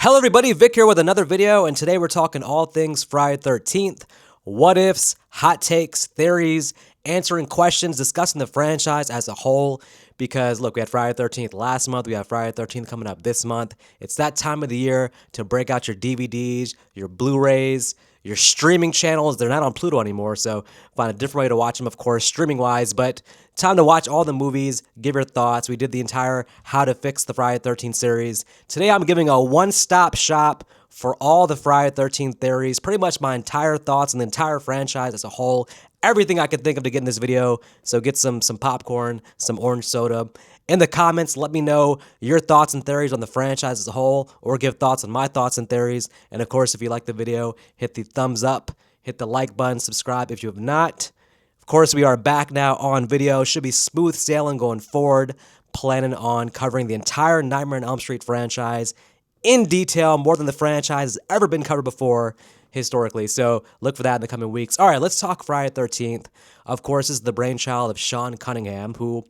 Hello everybody, Vic here with another video, and today we're talking all things Friday 13th, what ifs, hot takes, theories, answering questions, discussing the franchise as a whole, because look, we had Friday 13th last month, we have Friday 13th coming up this month. It's that time of the year to break out your DVDs, your Blu-rays, your streaming channels. They're not on Pluto anymore, so find a different way to watch them, of course, streaming-wise, but time to watch all the movies, give your thoughts. We did the entire How to Fix the Friday 13th series. Today I'm giving a one-stop shop for all the Friday 13th theories, pretty much my entire thoughts on the entire franchise as a whole, everything I could think of to get in this video. So get some popcorn, some orange soda. In the comments, let me know your thoughts and theories on the franchise as a whole, or give thoughts on my thoughts and theories. And of course, if you like the video, hit the thumbs up, hit the like button, subscribe if you have not. Of course, we are back now on video. Should be smooth sailing going forward. Planning on covering the entire Nightmare on Elm Street franchise in detail, more than the franchise has ever been covered before historically. So look for that in the coming weeks. All right, let's talk Friday 13th. Of course, this is the brainchild of Sean Cunningham, who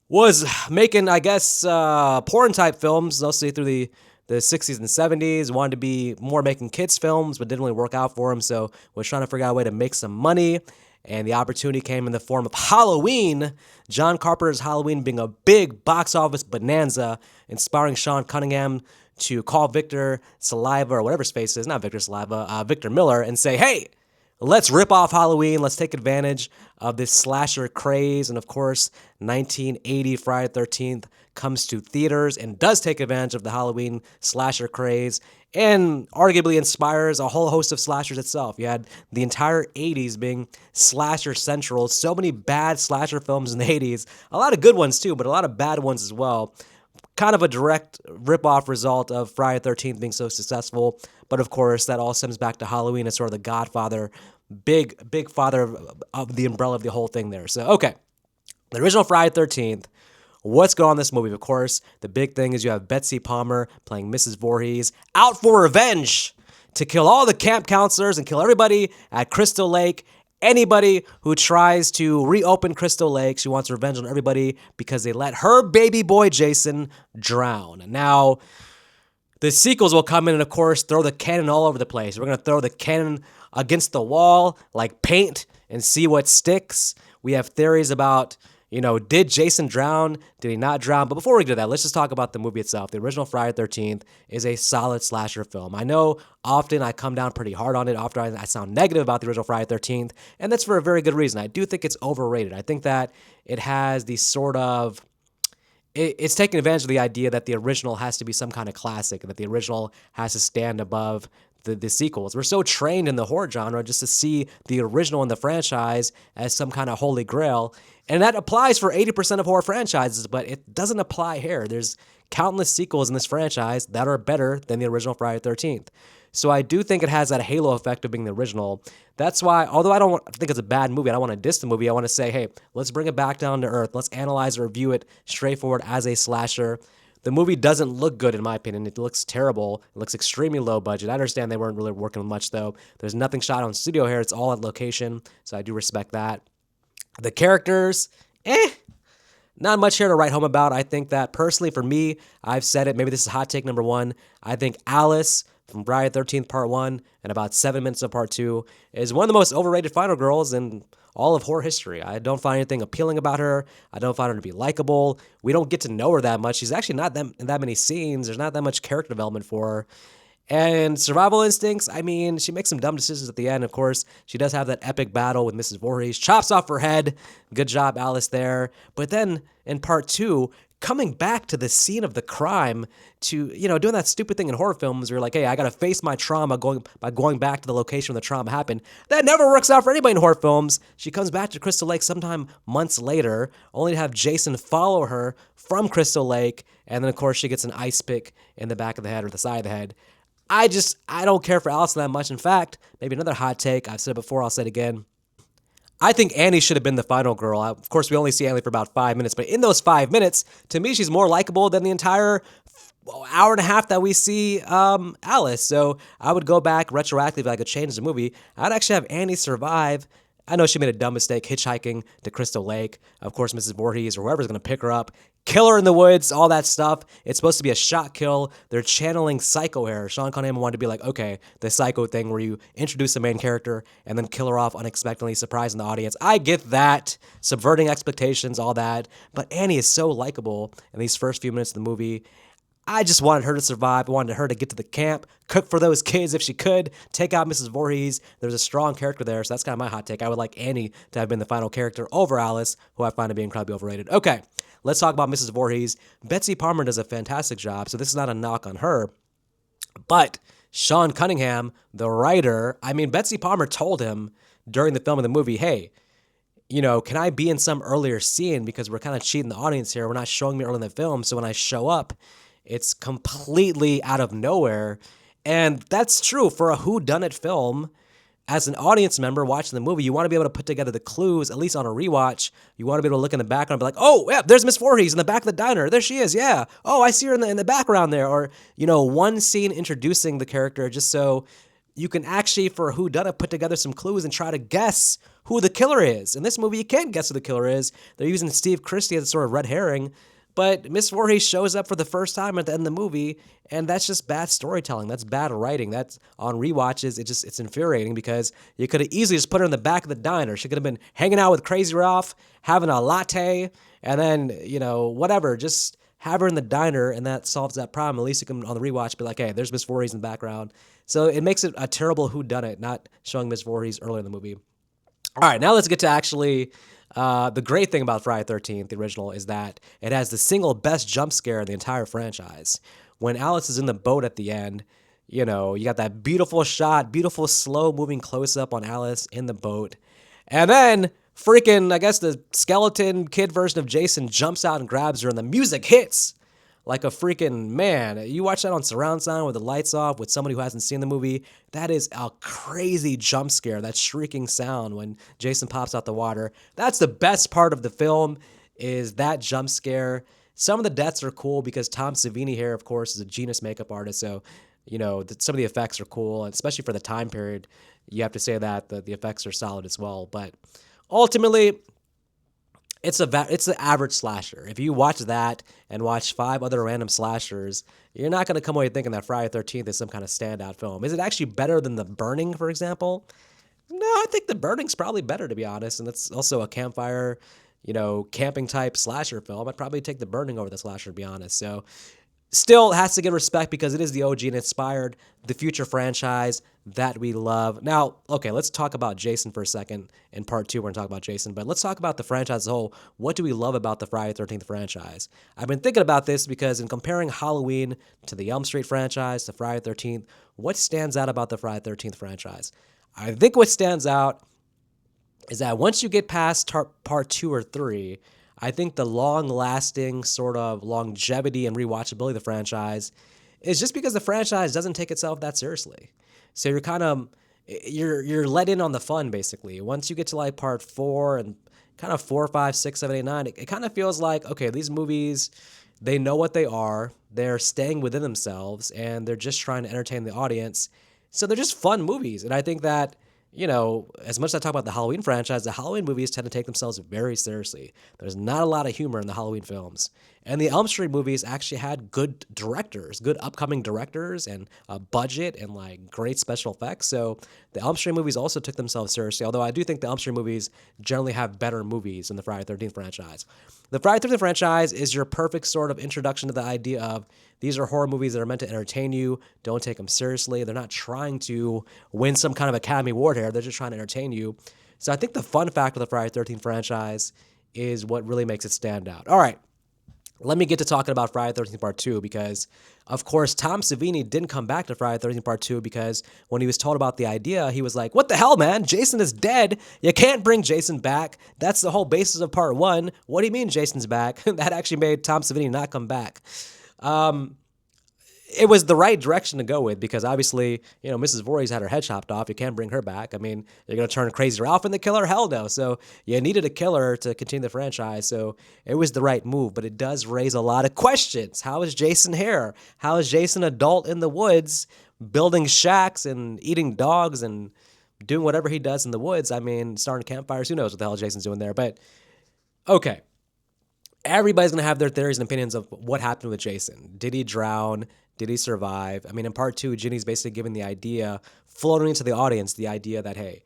was making, I guess, porn-type films, mostly through the 60s and 70s, wanted to be more making kids films, but didn't really work out for him, so was trying to figure out a way to make some money, and the opportunity came in the form of Halloween. John Carpenter's Halloween being a big box office bonanza, inspiring Sean Cunningham to call Victor Saliva, or whatever his face is, not Victor Saliva, Victor Miller, and say, hey, let's rip off Halloween. Let's take advantage of this slasher craze. And of course, 1980 Friday 13th comes to theaters and does take advantage of the Halloween slasher craze and arguably inspires a whole host of slashers itself. You had the entire 80s being slasher central. So many bad slasher films in the 80s. A lot of good ones too, but a lot of bad ones as well. Kind of a direct rip-off result of Friday 13th being so successful. But of course, that all stems back to Halloween as sort of the godfather, big father of the umbrella of the whole thing there. So, okay, the original Friday 13th, what's going on in this movie? Of course, the big thing is you have Betsy Palmer playing Mrs. Voorhees, out for revenge to kill all the camp counselors and kill everybody at Crystal Lake. Anybody who tries to reopen Crystal Lake, she wants revenge on everybody because they let her baby boy Jason drown. Now, the sequels will come in and, of course, throw the cannon all over the place. We're going to throw the cannon against the wall like paint and see what sticks. We have theories about, did Jason drown? Did he not drown? But before we do that, let's just talk about the movie itself. The original Friday 13th is a solid slasher film. I know often I come down pretty hard on it. Often I sound negative about the original Friday 13th, and that's for a very good reason. I do think it's overrated. I think that it has the sort of... It's taking advantage of the idea that the original has to be some kind of classic, and that the original has to stand above the sequels. We're so trained in the horror genre just to see the original in the franchise as some kind of holy grail. And that applies for 80% of horror franchises, but it doesn't apply here. There's countless sequels in this franchise that are better than the original Friday 13th. So I do think it has that halo effect of being the original. That's why, although I don't think it's a bad movie, I don't want to diss the movie, I want to say, hey, let's bring it back down to earth. Let's analyze or review it straightforward as a slasher. The movie doesn't look good, in my opinion. It looks terrible. It looks extremely low budget. I understand they weren't really working with much, though. There's nothing shot on studio here. It's all at location, so I do respect that. The characters, not much here to write home about. I think that, personally, for me, I've said it. Maybe this is hot take number one. I think Alice from Friday 13th Part 1 and about 7 minutes of Part 2 is one of the most overrated final girls in all of horror history. I don't find anything appealing about her. I don't find her to be likable. We don't get to know her that much. She's actually not that many scenes. There's not that much character development for her. And survival instincts, I mean, she makes some dumb decisions at the end, of course. She does have that epic battle with Mrs. Voorhees. Chops off her head. Good job, Alice, there. But then in Part 2, coming back to the scene of the crime to, doing that stupid thing in horror films where you're like, hey, I got to face my trauma by going back to the location where the trauma happened. That never works out for anybody in horror films. She comes back to Crystal Lake sometime months later, only to have Jason follow her from Crystal Lake. And then, of course, she gets an ice pick in the back of the head or the side of the head. I don't care for Allison that much. In fact, maybe another hot take. I've said it before, I'll say it again. I think Annie should have been the final girl. Of course, we only see Annie for about 5 minutes, but in those 5 minutes, to me, she's more likable than the entire hour and a half that we see Alice. So I would go back retroactively if I could change the movie. I'd actually have Annie survive I know she made a dumb mistake hitchhiking to Crystal Lake. Of course, Mrs. Voorhees or whoever's going to pick her up, kill her in the woods, all that stuff. It's supposed to be a shot kill. They're channeling Psycho here. Sean Connery wanted to be like, okay, the Psycho thing where you introduce the main character and then kill her off unexpectedly, surprising the audience. I get that. Subverting expectations, all that. But Annie is so likable in these first few minutes of the movie. I just wanted her to survive. I wanted her to get to the camp, cook for those kids if she could, take out Mrs. Voorhees. There's a strong character there, so that's kind of my hot take. I would like Annie to have been the final character over Alice, who I find to be incredibly overrated. Okay, let's talk about Mrs. Voorhees. Betsy Palmer does a fantastic job, so this is not a knock on her. But Sean Cunningham, the writer, Betsy Palmer told him during the film of the movie, hey, can I be in some earlier scene because we're kind of cheating the audience here. We're not showing me early in the film, so when I show up, it's completely out of nowhere. And that's true for a whodunit film. As an audience member watching the movie, you want to be able to put together the clues, at least on a rewatch. You want to be able to look in the background and be like, oh, yeah, there's Miss Voorhees in the back of the diner. There she is, yeah. Oh, I see her in the background there. Or, one scene introducing the character just so you can actually, for a whodunit, put together some clues and try to guess who the killer is. In this movie, you can't guess who the killer is. They're using Steve Christie as a sort of red herring. But Miss Voorhees shows up for the first time at the end of the movie, and that's just bad storytelling. That's bad writing. That's on rewatches. It's infuriating because you could have easily just put her in the back of the diner. She could have been hanging out with Crazy Ralph, having a latte, and then, whatever. Just have her in the diner, and that solves that problem. At least you can, on the rewatch, be like, hey, there's Miss Voorhees in the background. So it makes it a terrible whodunit, not showing Miss Voorhees earlier in the movie. All right, now let's get to actually... the great thing about Friday the 13th, the original, is that it has the single best jump scare in the entire franchise. When Alice is in the boat at the end, you got that beautiful shot, beautiful slow-moving close-up on Alice in the boat. And then, freaking, I guess the skeleton kid version of Jason jumps out and grabs her, and the music hits like a freaking man. You watch that on surround sound with the lights off with somebody who hasn't seen the movie. That is a crazy jump scare, that shrieking sound when Jason pops out the water. That's the best part of the film, is that jump scare. Some of the deaths are cool because Tom Savini here, of course, is a genius makeup artist. So, some of the effects are cool, and especially for the time period, you have to say that the effects are solid as well. But ultimately, it's the average slasher. If you watch that and watch 5 other random slashers, you're not going to come away thinking that Friday the 13th is some kind of standout film. Is it actually better than The Burning, for example? No, I think The Burning's probably better, to be honest. And it's also a campfire, camping type slasher film. I'd probably take The Burning over the slasher, to be honest. So still has to get respect because it is the OG and inspired the future franchise that we love. Now, okay, let's talk about Jason for a second. In part 2, we're going to talk about Jason, but let's talk about the franchise as a whole. What do we love about the Friday the 13th franchise? I've been thinking about this because in comparing Halloween to the Elm Street franchise, to Friday the 13th, what stands out about the Friday the 13th franchise? I think what stands out is that once you get past part 2 or 3, I think the long-lasting sort of longevity and rewatchability of the franchise is just because the franchise doesn't take itself that seriously. So you're kind of you're let in on the fun, basically. Once you get to like part 4 and kind of 4, 5, 6, 7, 8, 9, it kind of feels like, okay, these movies, they know what they are. They're staying within themselves, and they're just trying to entertain the audience. So they're just fun movies. And I think that, as much as I talk about the Halloween franchise, the Halloween movies tend to take themselves very seriously. There's not a lot of humor in the Halloween films. And the Elm Street movies actually had good directors, good upcoming directors, and a budget and like great special effects. So the Elm Street movies also took themselves seriously, although I do think the Elm Street movies generally have better movies than the Friday the 13th franchise. The Friday the 13th franchise is your perfect sort of introduction to the idea of these are horror movies that are meant to entertain you. Don't take them seriously. They're not trying to win some kind of Academy Award here. They're just trying to entertain you. So I think the fun factor of the Friday the 13th franchise is what really makes it stand out. All right. Let me get to talking about Friday the 13th Part 2 because, of course, Tom Savini didn't come back to Friday the 13th Part 2 because when he was told about the idea, he was like, what the hell, man? Jason is dead. You can't bring Jason back. That's the whole basis of Part 1. What do you mean Jason's back? That actually made Tom Savini not come back. It was the right direction to go with because obviously, Mrs. Voorhees had her head chopped off. You can't bring her back. I mean, you're going to turn Crazy Ralph into the killer? Hell no. So you needed a killer to continue the franchise. So it was the right move, but it does raise a lot of questions. How is Jason here? How is Jason adult in the woods building shacks and eating dogs and doing whatever he does in the woods. I mean, starting campfires, who knows what the hell Jason's doing there. But okay, everybody's going to have their theories and opinions of what happened with Jason. Did he drown? Did he survive? I mean, in part two, Ginny's basically giving the idea, floating into the audience, the idea that, hey,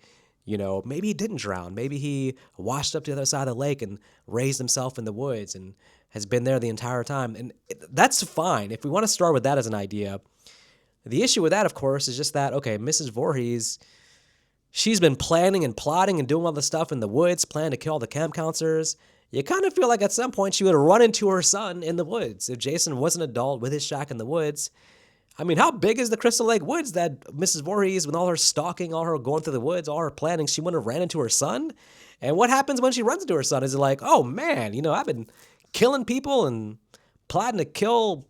maybe he didn't drown. Maybe he washed up to the other side of the lake and raised himself in the woods and has been there the entire time. And that's fine. If we want to start with that as an idea, the issue with that, of course, is just that, okay, Mrs. Voorhees, she's been planning and plotting and doing all the stuff in the woods, planning to kill all the camp counselors. You kind of feel like at some point she would have run into her son in the woods. If Jason was an adult with his shack in the woods, I mean, how big is the Crystal Lake woods that Mrs. Voorhees, with all her stalking, all her going through the woods, all her planning, she wouldn't have ran into her son? And what happens when she runs into her son? Is it like, oh man, I've been killing people and plotting to kill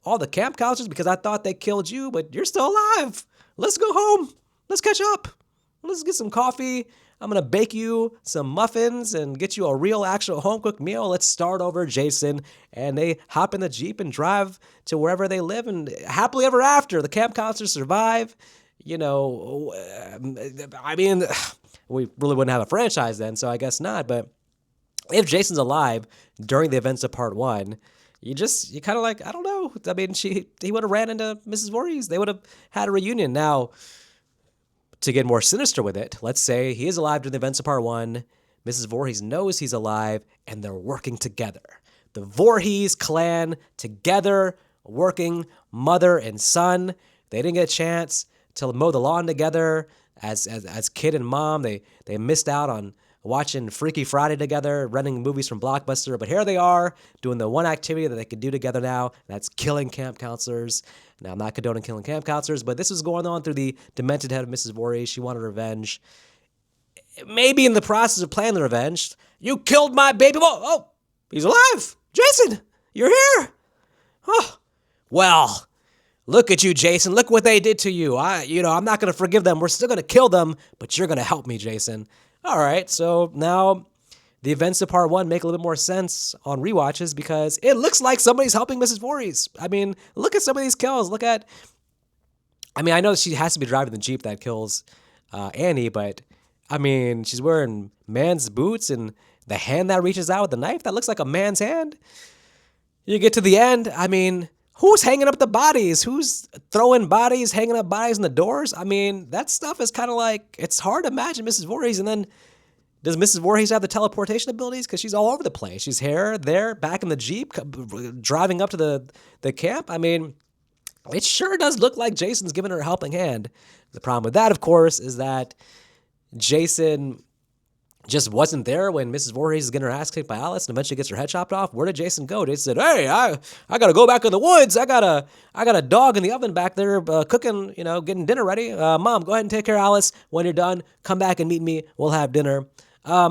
all the camp counselors because I thought they killed you, but you're still alive. Let's go home. Let's catch up. Let's get some coffee. I'm going to bake you some muffins and get you a real, actual home-cooked meal. Let's start over, Jason. And they hop in the Jeep and drive to wherever they live, and happily ever after. The camp counselors survive. I mean, we really wouldn't have a franchise then, so I guess not. But if Jason's alive during the events of part one, you kind of like, I don't know. I mean, he would have ran into Mrs. Voorhees. They would have had a reunion. Now, to get more sinister with it, let's say he is alive during the events of part one. Mrs. Voorhees knows he's alive, and they're working together. The Voorhees clan together, working mother and son. They didn't get a chance to mow the lawn together as kid and mom. They missed out on watching Freaky Friday together, renting movies from Blockbuster. But here they are doing the one activity that they could do together now. That's killing camp counselors. Now, I'm not condoning killing camp counselors, but this was going on through the demented head of Mrs. Voorhees. She wanted revenge. Maybe in the process of planning the revenge, you killed my baby boy. Oh, he's alive. Jason, you're here. Oh, well, look at you, Jason. Look what they did to you. I'm not going to forgive them. We're still going to kill them, but you're going to help me, Jason. All right, so now the events of part one make a little bit more sense on rewatches because it looks like somebody's helping Mrs. Voorhees. I mean, look at some of these kills. I know she has to be driving the Jeep that kills Annie, but I mean, she's wearing man's boots and the hand that reaches out with the knife, that looks like a man's hand. You get to the end, I mean, who's hanging up the bodies? Who's throwing bodies, hanging up bodies in the doors? I mean, that stuff is kind of like, it's hard to imagine Mrs. Voorhees. And then, does Mrs. Voorhees have the teleportation abilities? Because she's all over the place. She's here, there, back in the Jeep, driving up to the camp. I mean, it sure does look like Jason's giving her a helping hand. The problem with that, of course, is that Jason just wasn't there when Mrs. Voorhees is getting her ass kicked by Alice and eventually gets her head chopped off. Where did Jason go? Jason said, hey, I got to go back in the woods. I got a dog in the oven back there cooking, getting dinner ready. Mom, go ahead and take care of Alice. When you're done, come back and meet me. We'll have dinner. I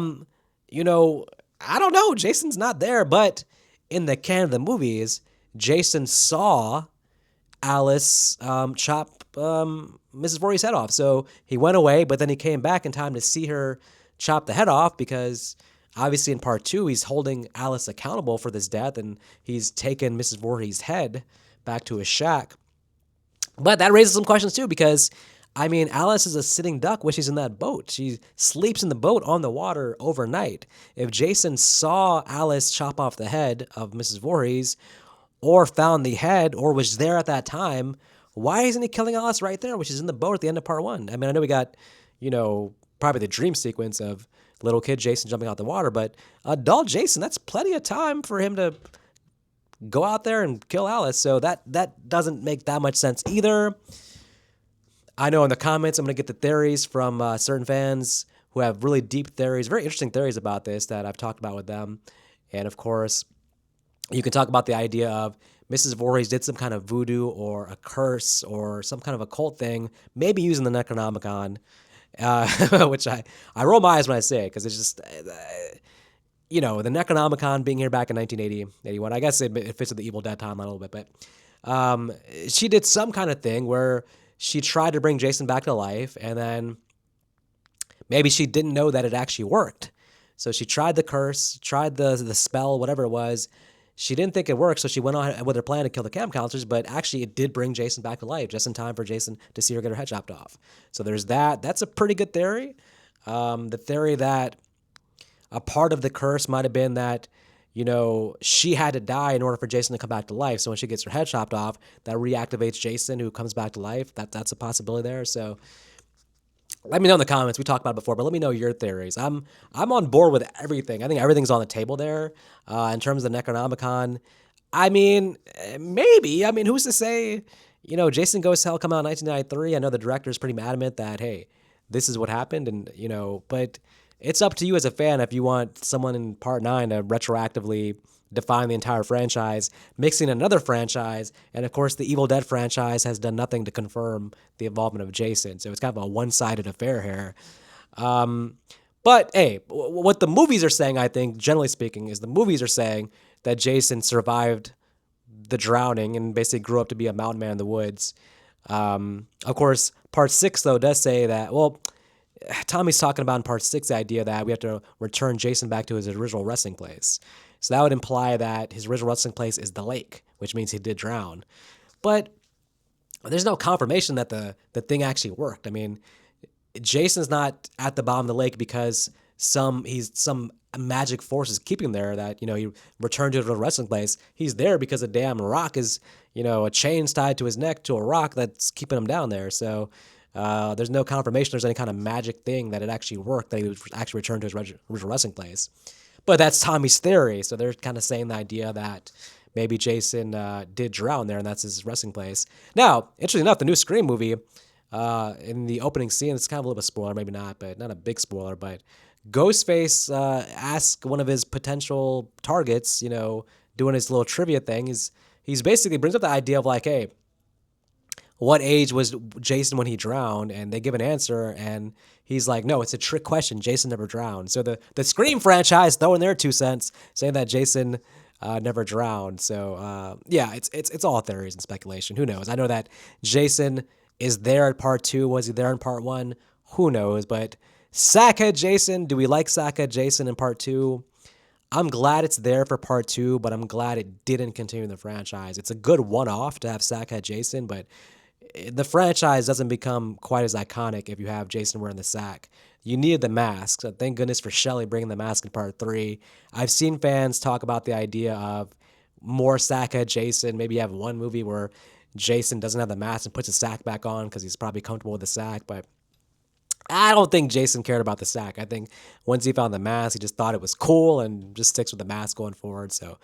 don't know. Jason's not there, but in the canon of the movies, Jason saw Alice chop Mrs. Voorhees' head off. So he went away, but then he came back in time to see her chop the head off because obviously in part two, he's holding Alice accountable for this death and he's taken Mrs. Voorhees' head back to his shack. But that raises some questions too because, I mean, Alice is a sitting duck when she's in that boat. She sleeps in the boat on the water overnight. If Jason saw Alice chop off the head of Mrs. Voorhees or found the head or was there at that time, why isn't he killing Alice right there when she's in the boat at the end of part one? I mean, I know we got, probably the dream sequence of little kid Jason jumping out the water, but adult Jason, that's plenty of time for him to go out there and kill Alice. So that doesn't make that much sense either. I know in the comments I'm going to get the theories from certain fans who have really deep theories, very interesting theories about this that I've talked about with them. And of course, you can talk about the idea of Mrs. Voorhees did some kind of voodoo or a curse or some kind of occult thing, maybe using the Necronomicon. Which I roll my eyes when I say it because it's just, the Necronomicon being here back in 1980, 81. I guess it fits with the Evil Dead timeline a little bit, but she did some kind of thing where she tried to bring Jason back to life, and then maybe she didn't know that it actually worked. So she tried the curse, tried the spell, whatever it was, she didn't think it worked, so she went on with her plan to kill the camp counselors, but actually it did bring Jason back to life just in time for Jason to see her get her head chopped off. So there's that. That's a pretty good theory. The theory that a part of the curse might have been that, she had to die in order for Jason to come back to life. So when she gets her head chopped off, that reactivates Jason, who comes back to life. That's a possibility there. So let me know in the comments. We talked about it before, but let me know your theories. I'm on board with everything. I think everything's on the table there. In terms of the Necronomicon, I mean, maybe. I mean, who's to say? Jason Goes to Hell come out in 1993. I know the director is pretty adamant that, hey, this is what happened, and but it's up to you as a fan if you want someone in Part 9 to retroactively define the entire franchise, mixing another franchise. And of course, the Evil Dead franchise has done nothing to confirm the involvement of Jason. So it's kind of a one-sided affair here. But hey, what the movies are saying, I think, generally speaking, is the movies are saying that Jason survived the drowning and basically grew up to be a mountain man in the woods. Of course, Part 6, though, does say that, well, Tommy's talking about in Part 6 the idea that we have to return Jason back to his original resting place. So that would imply that his original resting place is the lake, which means he did drown. But there's no confirmation that the thing actually worked. I mean, Jason's not at the bottom of the lake because some magic force is keeping him there, that, he returned to the resting place. He's there because a damn rock is, a chain's tied to his neck to a rock that's keeping him down there. So there's no confirmation there's any kind of magic thing that it actually worked, that he would actually return to his original resting place. But that's Tommy's theory. So they're kind of saying the idea that maybe Jason did drown there and that's his resting place. Now, interestingly enough, the new Scream movie, in the opening scene, it's kind of a little bit of a spoiler, maybe not, but not a big spoiler, but Ghostface asks one of his potential targets, doing his little trivia thing, he's basically brings up the idea of like, hey, what age was Jason when he drowned? And they give an answer, and he's like, no, it's a trick question. Jason never drowned. So the Scream franchise throwing their 2 cents, saying that Jason never drowned. So yeah, it's all theories and speculation. Who knows? I know that Jason is there at Part 2. Was he there in Part 1? Who knows? But Sackhead Jason, do we like Sackhead Jason in Part 2? I'm glad it's there for Part 2, but I'm glad it didn't continue the franchise. It's a good one-off to have Sackhead Jason, but the franchise doesn't become quite as iconic if you have Jason wearing the sack. You needed the mask. So thank goodness for Shelley bringing the mask in Part 3. I've seen fans talk about the idea of more sackhead Jason. Maybe you have one movie where Jason doesn't have the mask and puts his sack back on because he's probably comfortable with the sack, but I don't think Jason cared about the sack. I think once he found the mask, he just thought it was cool and just sticks with the mask going forward. So,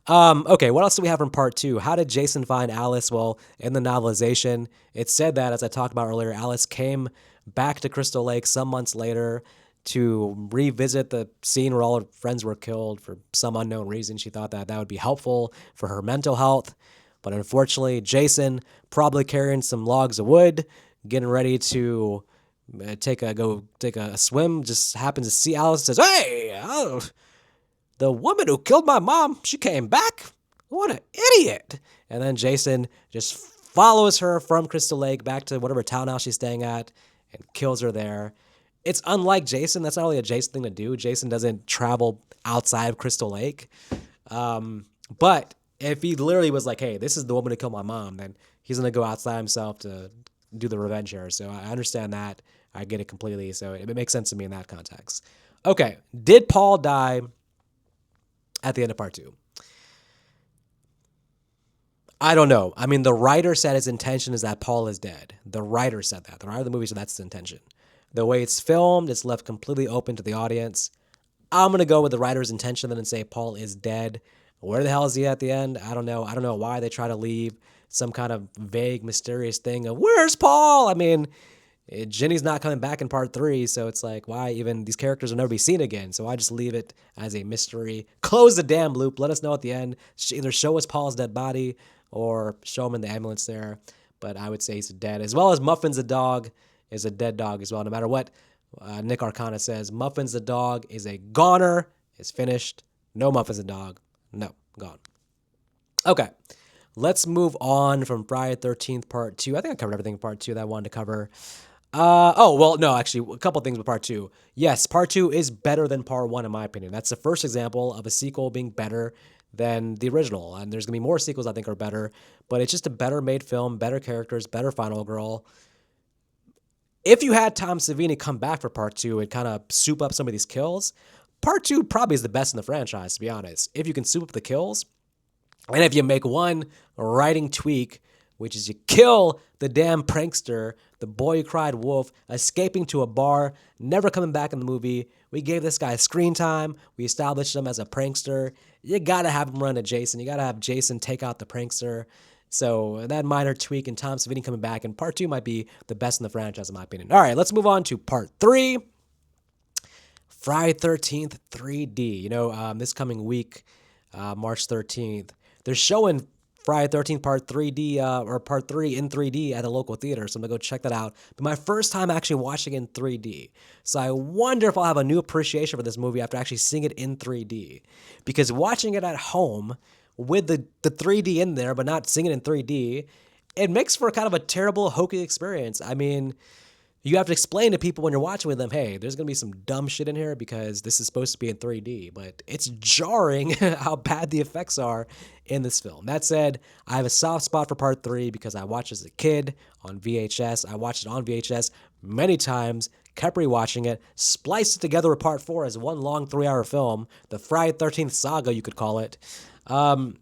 okay, what else do we have from Part 2? How did Jason find Alice? Well, in the novelization, it said that, as I talked about earlier, Alice came back to Crystal Lake some months later to revisit the scene where all her friends were killed for some unknown reason. She thought that would be helpful for her mental health. But unfortunately, Jason, probably carrying some logs of wood, getting ready to take a swim, just happens to see Alice and says, hey, the woman who killed my mom, she came back? What an idiot. And then Jason just follows her from Crystal Lake back to whatever townhouse she's staying at and kills her there. It's unlike Jason. That's not really a Jason thing to do. Jason doesn't travel outside of Crystal Lake. But if he literally was like, hey, this is the woman who killed my mom, then he's going to go outside himself to do the revenge here. So I understand that. I get it completely. So it makes sense to me in that context. Okay. Did Paul die at the end of Part 2? I don't know. I mean, the writer said his intention is that Paul is dead. The writer said that. The writer of the movie said that's his intention. The way it's filmed, it's left completely open to the audience. I'm going to go with the writer's intention then and say Paul is dead. Where the hell is he at the end? I don't know. I don't know why they try to leave some kind of vague, mysterious thing of, where's Paul? I mean, Jenny's not coming back in Part 3, so it's like, why even? These characters will never be seen again, so I just leave it as a mystery. Close the damn loop. Let us know at the end. Either show us Paul's dead body or show him in the ambulance there, but I would say he's dead. As well as Muffins the dog is a dead dog as well. No matter what Nick Arcana says, Muffins the dog is a goner, is finished. No Muffins the dog. No, gone. Okay. Let's move on from Friday the 13th Part 2. I think I covered everything in Part 2 that I wanted to cover. Actually, a couple things with Part 2. Yes, Part 2 is better than Part 1 in my opinion. That's the first example of a sequel being better than the original. And there's going to be more sequels I think are better, but it's just a better made film, better characters, better final girl. If you had Tom Savini come back for part two and kind of soup up some of these kills, part two probably is the best in the franchise, to be honest. If you can soup up the kills, and if you make one writing tweak, which is you kill the damn prankster, the boy who cried wolf, escaping to a bar, never coming back in the movie. We gave this guy screen time. We established him as a prankster. You gotta have him run to Jason. You gotta have Jason take out the prankster. So that minor tweak and Tom Savini coming back in part two might be the best in the franchise, in my opinion. All right, let's move on to part three. Friday 13th 3D. This coming week, March 13th, they're showing Friday 13th Part 3D or Part 3 in 3D at a local theater, so I'm gonna go check that out. But my first time actually watching it in 3D, so I wonder if I'll have a new appreciation for this movie after actually seeing it in 3D. Because watching it at home with the 3D in there, but not seeing it in 3D, it makes for kind of a terrible, hokey experience. I mean, you have to explain to people when you're watching with them, hey, there's going to be some dumb shit in here because this is supposed to be in 3D, but it's jarring how bad the effects are in this film. That said, I have a soft spot for part three because I watched as a kid on VHS. I watched it on VHS many times, kept rewatching it, spliced it together with part four as one long 3-hour film, the Friday 13th saga, you could call it. So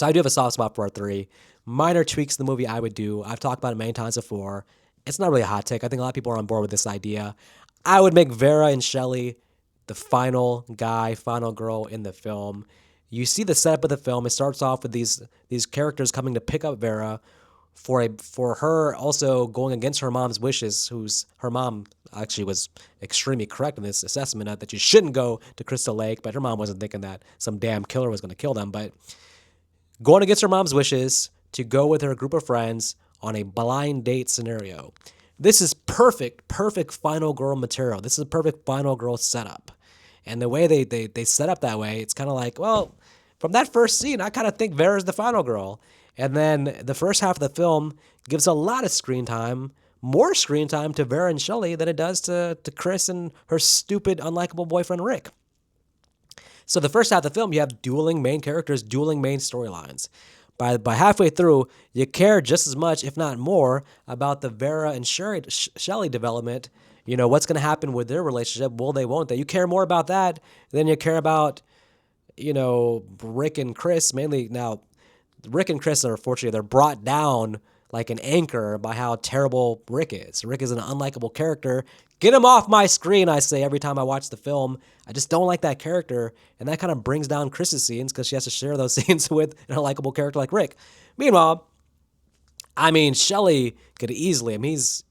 I do have a soft spot for part three. Minor tweaks to the movie I would do. I've talked about it many times before. It's not really a hot take. I think a lot of people are on board with this idea. I would make Vera and Shelley the final guy, final girl in the film. You see the setup of the film. It starts off with these characters coming to pick up Vera for her also going against her mom's wishes, who's her mom actually was extremely correct in this assessment that you shouldn't go to Crystal Lake, but her mom wasn't thinking that some damn killer was going to kill them. But going against her mom's wishes to go with her group of friends on a blind date scenario. This is perfect final girl material. This is a perfect final girl setup. And the way they set up that way, it's kind of like, well, from that first scene, I kind of think Vera's the final girl. And then the first half of the film gives a lot of screen time, more screen time to Vera and Shelley than it does to Chris and her stupid, unlikable boyfriend, Rick. So the first half of the film, you have dueling main characters, dueling main storylines. By halfway through, you care just as much, if not more, about the Vera and Shelley development. What's going to happen with their relationship? Will they, won't they? You care more about that than you care about, Rick and Chris. Mainly now, Rick and Chris are, unfortunately, they're brought down like an anchor by how terrible Rick is. Rick is an unlikable character. Get him off my screen, I say every time I watch the film. I just don't like that character, and that kind of brings down Chris's scenes because she has to share those scenes with an unlikable character like Rick. Meanwhile, Shelley could easily, he's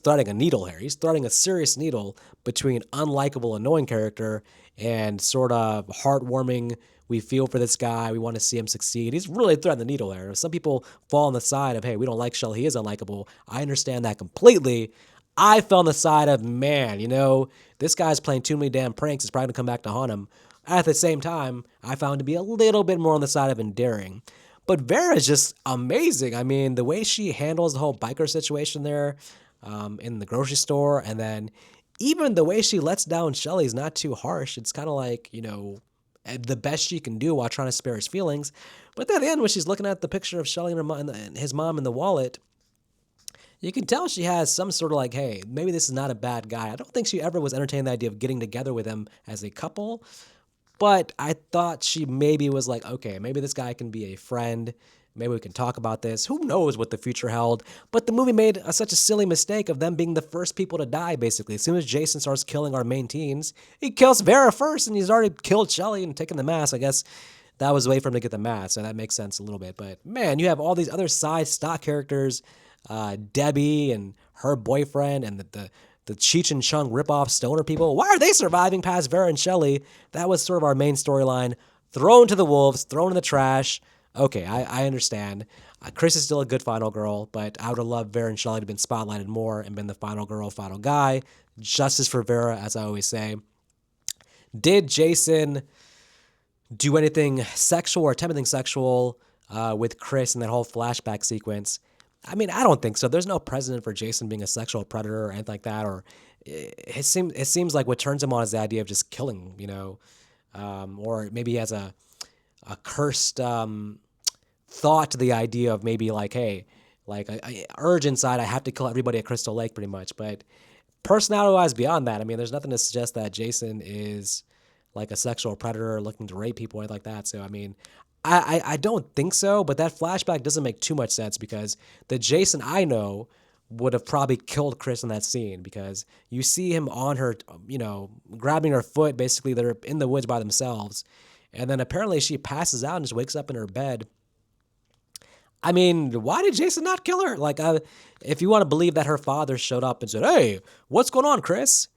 threading a needle here. He's threading a serious needle between unlikable, annoying character and sort of heartwarming, we feel for this guy, we want to see him succeed. He's really threading the needle there. Some people fall on the side of, hey, we don't like Shelley, he is unlikable. I understand that completely. I fell on the side of, man, this guy's playing too many damn pranks. It's probably going to come back to haunt him. At the same time, I found to be a little bit more on the side of endearing. But Vera is just amazing. The way she handles the whole biker situation there in the grocery store, and then even the way she lets down Shelley is not too harsh. It's kind of like, the best she can do while trying to spare his feelings. But at the end, when she's looking at the picture of Shelley and his mom in the wallet, you can tell she has some sort of like, hey, maybe this is not a bad guy. I don't think she ever was entertaining the idea of getting together with him as a couple, but I thought she maybe was like, okay, maybe this guy can be a friend. Maybe we can talk about this. Who knows what the future held? But the movie made such a silly mistake of them being the first people to die, basically. As soon as Jason starts killing our main teens, he kills Vera first, and he's already killed Shelley and taken the mask. I guess that was a way for him to get the mask, so that makes sense a little bit. But man, you have all these other side stock characters, Debbie and her boyfriend and the Cheech and Chung ripoff stoner people. Why are they surviving past Vera and Shelley? That was sort of our main storyline. Thrown to the wolves, thrown in the trash. Okay, I understand. Chris is still a good final girl, but I would have loved Vera and Shelley to have been spotlighted more and been the final girl, final guy. Justice for Vera, as I always say. Did Jason do anything sexual or attempt anything sexual with Chris in that whole flashback sequence? I don't think so. There's no precedent for Jason being a sexual predator or anything like that. Or it seems like what turns him on is the idea of just killing, or maybe he has a a cursed thought to the idea of maybe like, hey, like I urge inside, I have to kill everybody at Crystal Lake pretty much. But personality-wise, beyond that, I mean, there's nothing to suggest that Jason is like a sexual predator looking to rape people or anything like that. So, I mean, I don't think so, but that flashback doesn't make too much sense because the Jason I know would have probably killed Chris in that scene because you see him on her, grabbing her foot. Basically, they're in the woods by themselves. And then apparently she passes out and just wakes up in her bed. I mean, why did Jason not kill her? Like, if you want to believe that her father showed up and said, "Hey, what's going on, Chris?"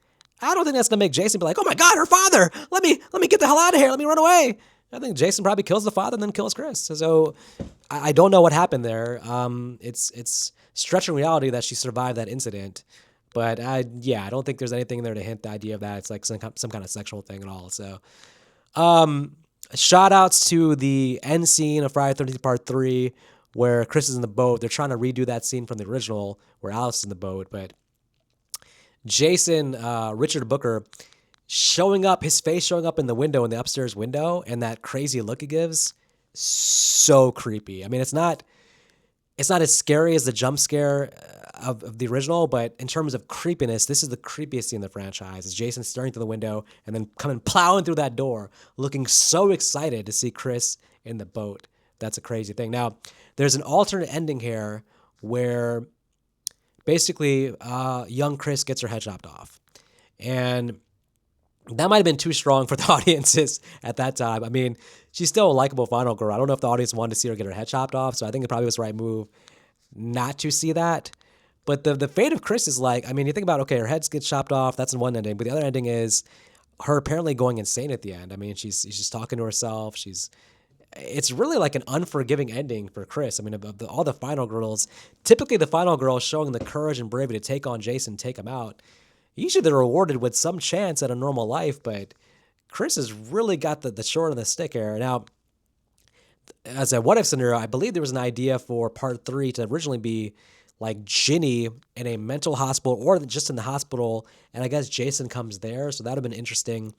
I don't think that's gonna make Jason be like, "Oh my God, her father! Let me get the hell out of here! Let me run away!" I think Jason probably kills the father and then kills Chris. So I don't know what happened there. It's stretching reality that she survived that incident, but I don't think there's anything there to hint the idea of that it's like some kind of sexual thing at all. So, shout outs to the end scene of Friday the 13th Part 3 where Chris is in the boat. They're trying to redo that scene from the original where Alice is in the boat, but Jason, Richard Booker, his face showing up in the window, in the upstairs window, and that crazy look he gives, so creepy. I mean, it's not as scary as the jump scare of the original, but in terms of creepiness, this is the creepiest scene in the franchise. Is Jason staring through the window and then coming plowing through that door, looking so excited to see Chris in the boat. That's a crazy thing. Now, there's an alternate ending here where basically young Chris gets her head chopped off. And that might have been too strong for the audiences at that time. I mean, she's still a likable final girl. I don't know if the audience wanted to see her get her head chopped off, so I think it probably was the right move not to see that. But the fate of Chris is like, I mean, you think about, okay, her head gets chopped off. That's in one ending. But the other ending is her apparently going insane at the end. I mean, she's just talking to herself. It's really like an unforgiving ending for Chris. I mean, of all the final girls, typically the final girl showing the courage and bravery to take on Jason, take him out. Usually they're rewarded with some chance at a normal life, but Chris has really got the short of the stick here. Now, as a what-if scenario, I believe there was an idea for Part 3 to originally be like Ginny in a mental hospital or just in the hospital, and I guess Jason comes there, so that would have been interesting.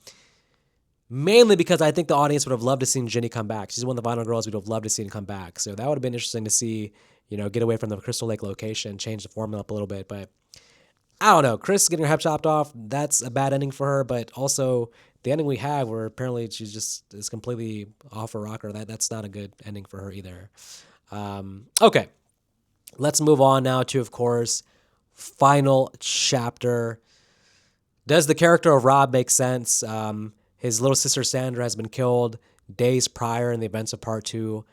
Mainly because I think the audience would have loved to see Ginny come back. She's one of the final girls we'd have loved to see come back. So that would have been interesting to see, get away from the Crystal Lake location, change the formula up a little bit. But I don't know. Chris getting her head chopped off, that's a bad ending for her. But also the ending we have where apparently she just is completely off her rocker, that's not a good ending for her either. Okay. Let's move on now to, of course, final chapter. Does the character of Rob make sense? His little sister Sandra has been killed days prior in the events of Part 2.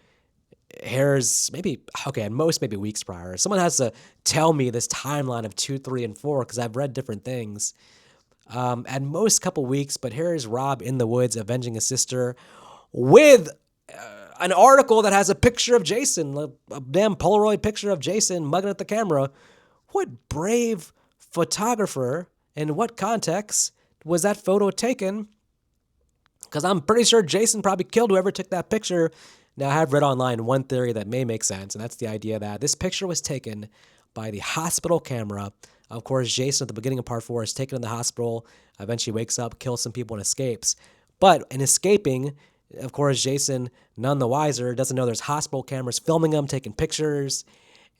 Hare's at most maybe weeks prior. Someone has to tell me this timeline of 2, 3, and 4 because I've read different things. At most couple weeks, but here is Rob in the woods avenging his sister with an article that has a picture of Jason, a damn Polaroid picture of Jason mugging at the camera. What brave photographer, in what context was that photo taken? Because I'm pretty sure Jason probably killed whoever took that picture. Now, I have read online one theory that may make sense, and that's the idea that this picture was taken by the hospital camera. Of course, Jason at the beginning of Part 4 is taken in the hospital, eventually wakes up, kills some people, and escapes. But in escaping, of course, Jason, none the wiser, doesn't know there's hospital cameras filming him, taking pictures,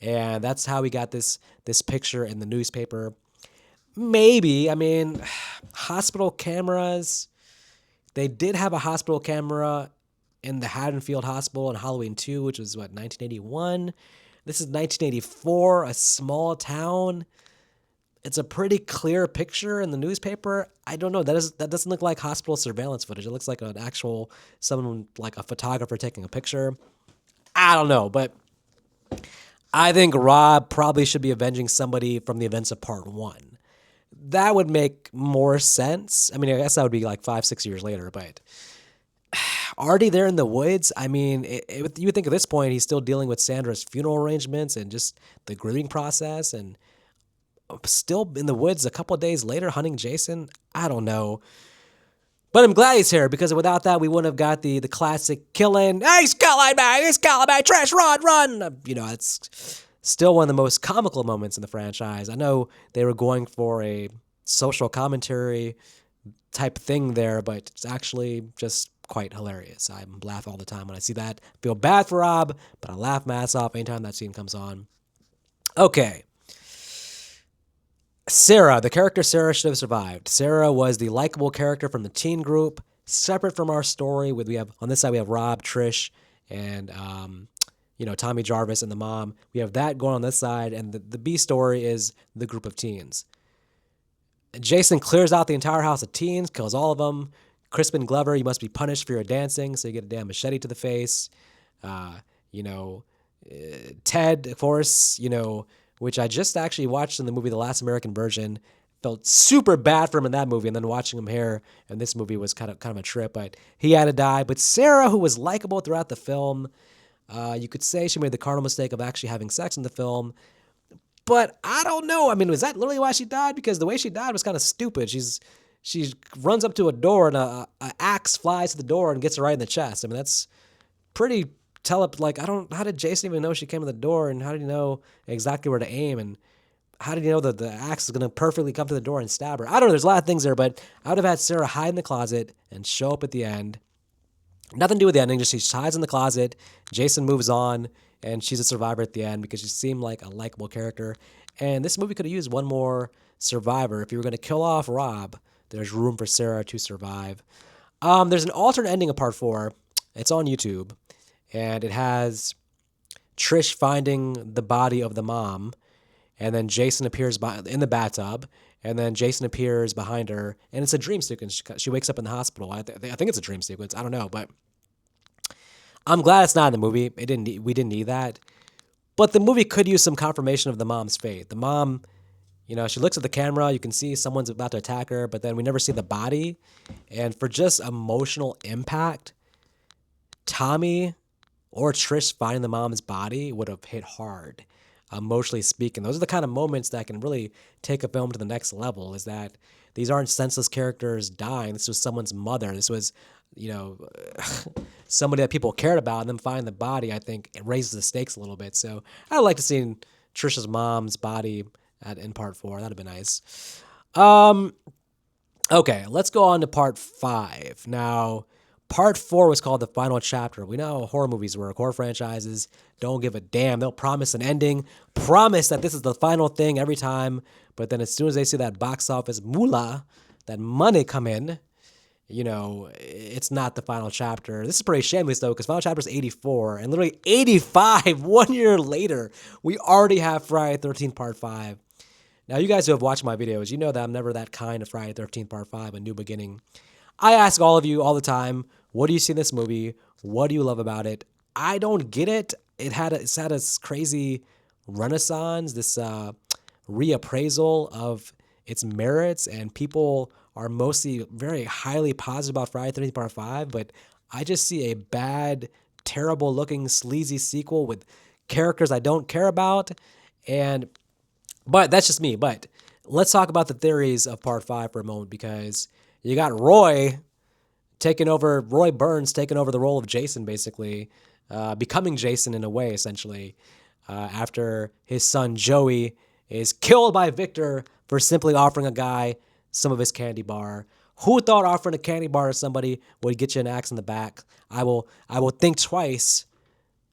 and that's how we got this picture in the newspaper. Maybe, I mean, hospital cameras... They did have a hospital camera in the Haddonfield Hospital in Halloween 2, which was, 1981? This is 1984, a small town. It's a pretty clear picture in the newspaper. I don't know. That doesn't look like hospital surveillance footage. It looks like an actual, someone like a photographer taking a picture. I don't know, but I think Rob probably should be avenging somebody from the events of Part 1. That would make more sense. I mean, I guess that would be like 5-6 years later, but already there in the woods. I mean, you would think at this point he's still dealing with Sandra's funeral arrangements and just the grieving process, and still in the woods a couple of days later hunting Jason. I don't know. But I'm glad he's here because without that, we wouldn't have got the classic killing. Hey, he's killing me, trash, run. It's still one of the most comical moments in the franchise. I know they were going for a social commentary type thing there, but it's actually just quite hilarious. I laugh all the time when I see that. Feel bad for Rob, but I laugh my ass off anytime that scene comes on. Okay. Sarah, the character Sarah should have survived. Sarah was the likable character from the teen group, separate from our story. We have on this side we have Rob, Trish, and Tommy Jarvis and the mom. We have that going on this side, and the B story is the group of teens. Jason clears out the entire house of teens, kills all of them. Crispin Glover, you must be punished for your dancing, so you get a damn machete to the face. Ted, of course, which I just actually watched in the movie The Last American Virgin. Felt super bad for him in that movie, and then watching him here in this movie was kind of a trip, but he had to die. But Sarah, who was likable throughout the film, you could say she made the cardinal mistake of actually having sex in the film. But I don't know. I mean, was that literally why she died? Because the way she died was kind of stupid. She runs up to a door and a axe flies to the door and gets her right in the chest. I mean, that's pretty how did Jason even know she came to the door, and how did he know exactly where to aim, and how did he know that the axe is going to perfectly come to the door and stab her? I don't know. There's a lot of things there, but I would have had Sarah hide in the closet and show up at the end. Nothing to do with the ending, just she hides in the closet. Jason moves on, and she's a survivor at the end because she seemed like a likable character. And this movie could have used one more survivor. If you were going to kill off Rob, there's room for Sarah to survive. There's an alternate ending of part 4. It's on YouTube, and it has Trish finding the body of the mom, and then Jason appears in the bathtub, and then Jason appears behind her, and it's a dream sequence. She wakes up in the hospital. I think it's a dream sequence. I don't know, but I'm glad it's not in the movie. We didn't need that. But the movie could use some confirmation of the mom's fate. The mom, she looks at the camera. You can see someone's about to attack her, but then we never see the body. And for just emotional impact, Tommy or Trish finding the mom's body would have hit hard, emotionally speaking. Those are the kind of moments that can really take a film to the next level, is that these aren't senseless characters dying. This was someone's mother. This was, somebody that people cared about, and them finding the body, I think it raises the stakes a little bit. So I'd like to see Trisha's mom's body in part 4. That'd be nice. Okay, let's go on to part 5. Now, part 4 was called The Final Chapter. We know how horror movies work. Horror franchises don't give a damn. They'll promise an ending, promise that this is the final thing every time, but then as soon as they see that box office moolah, that money come in, it's not the final chapter. This is pretty shameless, though, because final chapter is 84, and literally 85, 1 year later, we already have Friday the 13th Part 5. Now, you guys who have watched my videos, you know that I'm never that kind of Friday the 13th Part 5, A New Beginning. I ask all of you all the time, what do you see in this movie? What do you love about it? I don't get it. It's had a crazy renaissance, this reappraisal of its merits, and people are mostly very highly positive about Friday the 13th Part 5, but I just see a bad, terrible-looking, sleazy sequel with characters I don't care about, but that's just me. But let's talk about the theories of Part 5 for a moment, because you got Roy Burns taking over the role of Jason, basically, becoming Jason in a way, essentially, after his son Joey is killed by Victor for simply offering a guy some of his candy bar. Who thought offering a candy bar to somebody would get you an axe in the back? I will think twice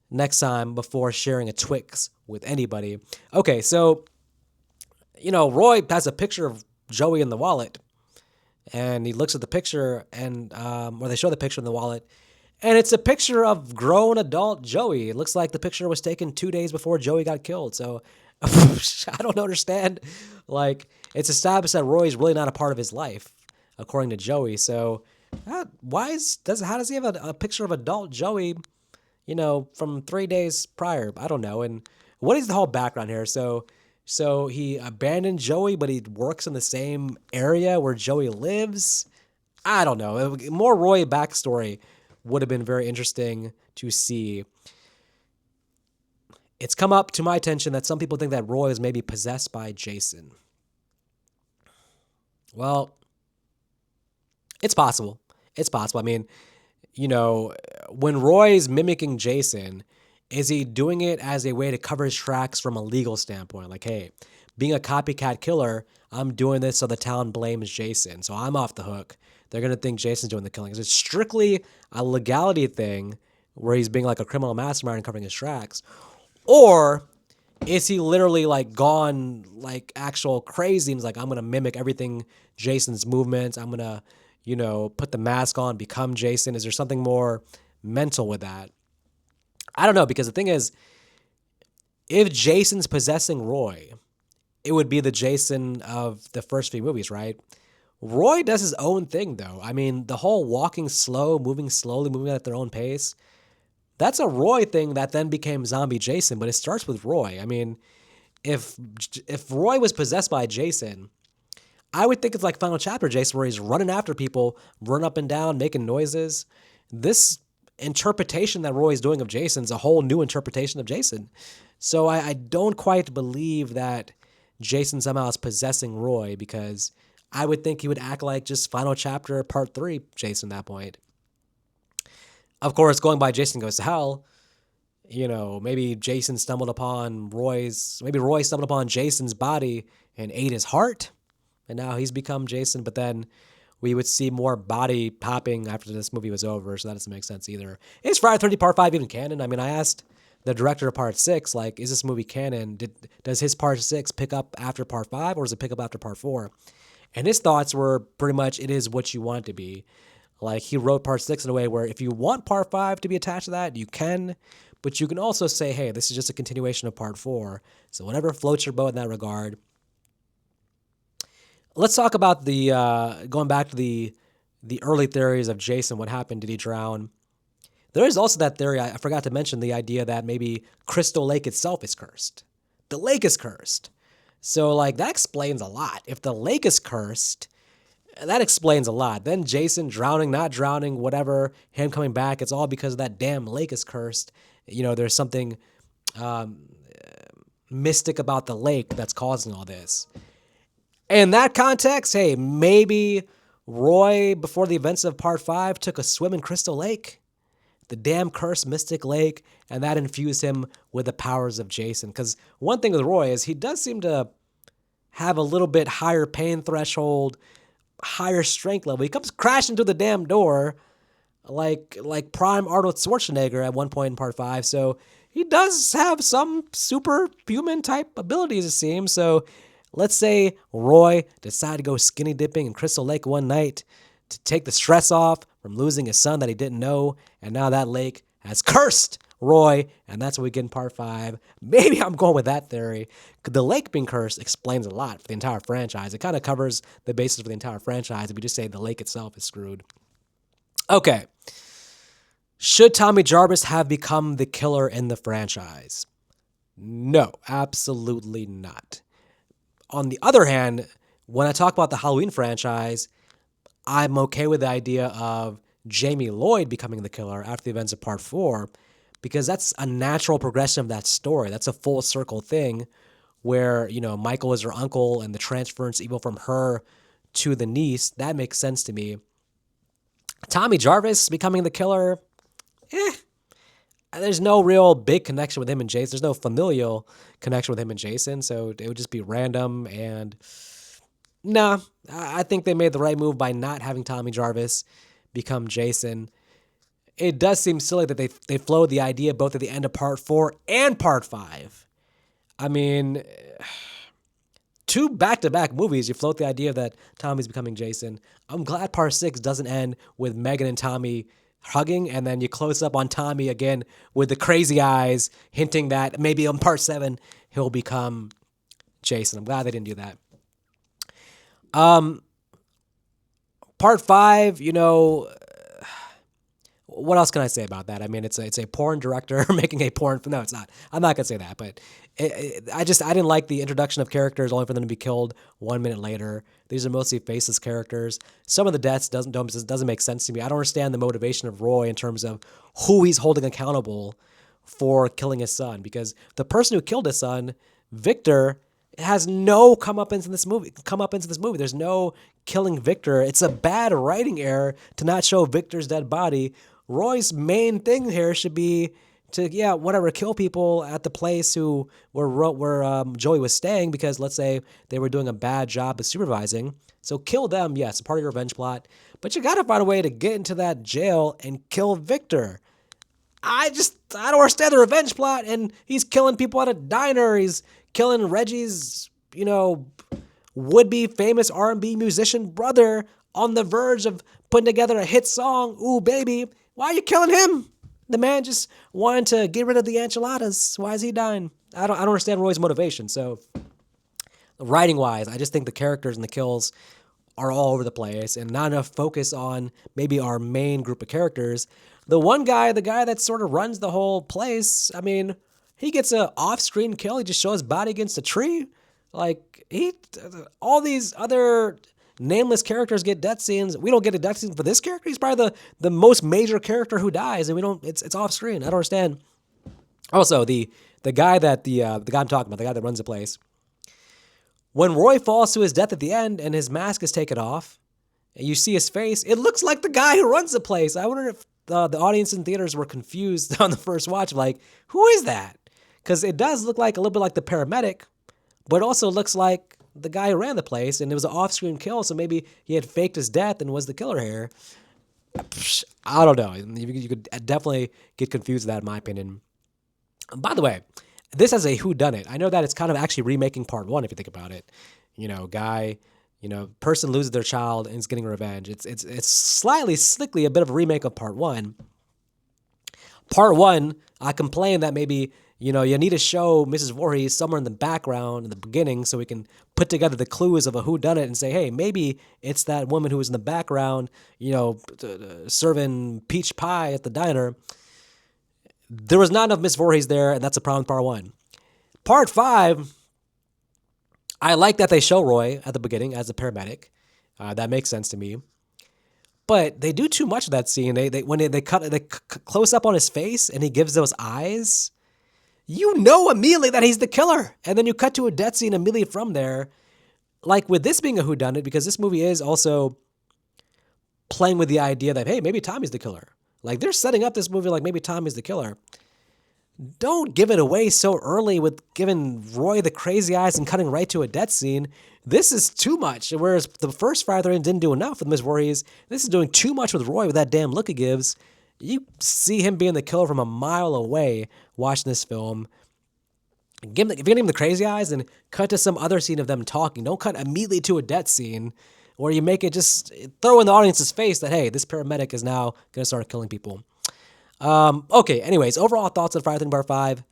next time before sharing a Twix with anybody. Okay, so, Roy has a picture of Joey in the wallet, and he looks at the picture, and or they show the picture in the wallet, and it's a picture of grown adult Joey. It looks like the picture was taken 2 days before Joey got killed. So I don't understand. Like, it's established that Roy's really not a part of his life, according to Joey. So how does he have a picture of adult Joey, from 3 days prior? I don't know. And what is the whole background here? So he abandoned Joey, but he works in the same area where Joey lives. I don't know. More Roy backstory would have been very interesting to see. It's come up to my attention that some people think that Roy is maybe possessed by Jason. Well, it's possible. It's possible. I mean, when Roy's mimicking Jason, is he doing it as a way to cover his tracks from a legal standpoint? Like, hey, being a copycat killer, I'm doing this so the town blames Jason, so I'm off the hook. they're going to think Jason's doing the killing. Is it strictly a legality thing where he's being like a criminal mastermind and covering his tracks? Or is he literally like gone like actual crazy and is like, I'm going to mimic everything Jason's movements. I'm going to, put the mask on, become Jason. Is there something more mental with that? I don't know, because the thing is, if Jason's possessing Roy, it would be the Jason of the first few movies, right? Roy does his own thing, though. I mean, the whole walking slow, moving slowly, moving at their own pace, that's a Roy thing that then became zombie Jason, but it starts with Roy. I mean, if Roy was possessed by Jason, I would think it's like Final Chapter Jason, where he's running after people, running up and down, making noises. This interpretation that Roy's doing of Jason's a whole new interpretation of Jason. So I don't quite believe that Jason somehow is possessing Roy, because I would think he would act like just Final Chapter Part 3 Jason at that point. Of course, going by Jason Goes to Hell, maybe Roy stumbled upon Jason's body and ate his heart, and now he's become Jason, but then we would see more body popping after this movie was over, so that doesn't make sense either. Is Friday the 13th Part 5 even canon? I mean, I asked the director of Part 6, like, is this movie canon? Does his Part 6 pick up after Part 5, or does it pick up after Part 4? And his thoughts were pretty much, it is what you want it to be. Like, he wrote Part 6 in a way where if you want Part 5 to be attached to that, you can, but you can also say, hey, this is just a continuation of Part 4. So whatever floats your boat in that regard. Let's talk about going back to the early theories of Jason. What happened? Did he drown? There is also that theory, I forgot to mention, the idea that maybe Crystal Lake itself is cursed. The lake is cursed. So, like, that explains a lot. If the lake is cursed, that explains a lot. Then Jason drowning, not drowning, whatever, him coming back, it's all because that damn lake is cursed. There's something mystic about the lake that's causing all this. In that context, hey, maybe Roy, before the events of Part 5, took a swim in Crystal Lake, the damn cursed mystic lake, and that infused him with the powers of Jason. Because one thing with Roy is he does seem to have a little bit higher pain threshold, higher strength level. He comes crashing through the damn door like prime Arnold Schwarzenegger at one point in Part 5. So he does have some superhuman type abilities, it seems. So let's say Roy decided to go skinny dipping in Crystal Lake one night to take the stress off from losing his son that he didn't know, and now that lake has cursed Roy, and that's what we get in Part 5. Maybe I'm going with that theory. The lake being cursed explains a lot for the entire franchise. It kind of covers the basis for the entire franchise if you just say the lake itself is screwed. Okay. Should Tommy Jarvis have become the killer in the franchise? No, absolutely not. On the other hand, when I talk about the Halloween franchise, I'm okay with the idea of Jamie Lloyd becoming the killer after the events of Part 4, because that's a natural progression of that story. That's a full circle thing where, Michael is her uncle and the transference evil from her to the niece. That makes sense to me. Tommy Jarvis becoming the killer, there's no real big connection with him and Jason. There's no familial connection with him and Jason, so it would just be random. And nah, I think they made the right move by not having Tommy Jarvis become Jason. It does seem silly that they flowed the idea both at the end of Part 4 and Part 5. I mean, 2 back-to-back movies, you float the idea that Tommy's becoming Jason. I'm glad Part 6 doesn't end with Megan and Tommy hugging, and then you close up on Tommy again with the crazy eyes, hinting that maybe in Part 7 he'll become Jason. I'm glad they didn't do that. Part 5, what else can I say about that? I mean, it's a porn director making a porn. No, it's not. I'm not gonna say that, but I didn't like the introduction of characters only for them to be killed 1 minute later. These are mostly faceless characters. Some of the deaths doesn't make sense to me. I don't understand the motivation of Roy in terms of who he's holding accountable for killing his son, because the person who killed his son, Victor, has no comeuppance in this movie. There's no killing Victor. It's a bad writing error to not show Victor's dead body. Roy's main thing here should be to whatever, kill people at the place where Joey was staying because let's say they were doing a bad job of supervising. So kill them, yes, part of your revenge plot. But you gotta find a way to get into that jail and kill Victor. I don't understand the revenge plot, and he's killing people at a diner. He's killing Reggie's, would-be famous R&B musician brother on the verge of putting together a hit song, Ooh Baby. Why are you killing him? The man just wanted to get rid of the enchiladas. Why is he dying? I don't understand Roy's motivation. So writing-wise, I just think the characters and the kills are all over the place and not enough focus on maybe our main group of characters. The guy that sort of runs the whole place, I mean, he gets an off-screen kill. He just shows his body against a tree. All these other nameless characters get death scenes. We don't get a death scene for this character. He's probably the most major character who dies, and it's off-screen. I don't understand. Also, the guy I'm talking about, the guy that runs the place, when Roy falls to his death at the end and his mask is taken off, and you see his face, it looks like the guy who runs the place. I wonder if the audience in theaters were confused on the first watch, like, who is that? Because it does look like a little bit like the paramedic, but it also looks like the guy who ran the place, and it was an off-screen kill, so maybe he had faked his death and was the killer here. I don't know. You could definitely get confused with that, in my opinion. By the way, this has a whodunit. I know that it's kind of actually remaking part one, if you think about it. Person loses their child and is getting revenge. It's slickly a bit of a remake of part one. Part one, I complain that maybe, you need to show Mrs. Voorhees somewhere in the background in the beginning so we can put together the clues of a whodunit and say, hey, maybe it's that woman who was in the background, serving peach pie at the diner. There was not enough Miss Voorhees there, and that's a problem with part one. Part 5, I like that they show Roy at the beginning as a paramedic. That makes sense to me. But they do too much of that scene. When they close up on his face and he gives those eyes, you know immediately that he's the killer. And then you cut to a death scene immediately from there. Like with this being a whodunit, because this movie is also playing with the idea that, hey, maybe Tommy's the killer. Like, they're setting up this movie like maybe Tommy's the killer. Don't give it away so early with giving Roy the crazy eyes and cutting right to a death scene. This is too much. Whereas the first Friday the 13th didn't do enough with Miss Voorhees, this is doing too much with Roy with that damn look he gives. You see him being the killer from a mile away watching this film. If you're giving him the crazy eyes, then cut to some other scene of them talking. Don't cut immediately to a death scene where you make it just throw in the audience's face that, hey, this paramedic is now going to start killing people. Okay, anyways, overall thoughts on Friday the 13th Part 5?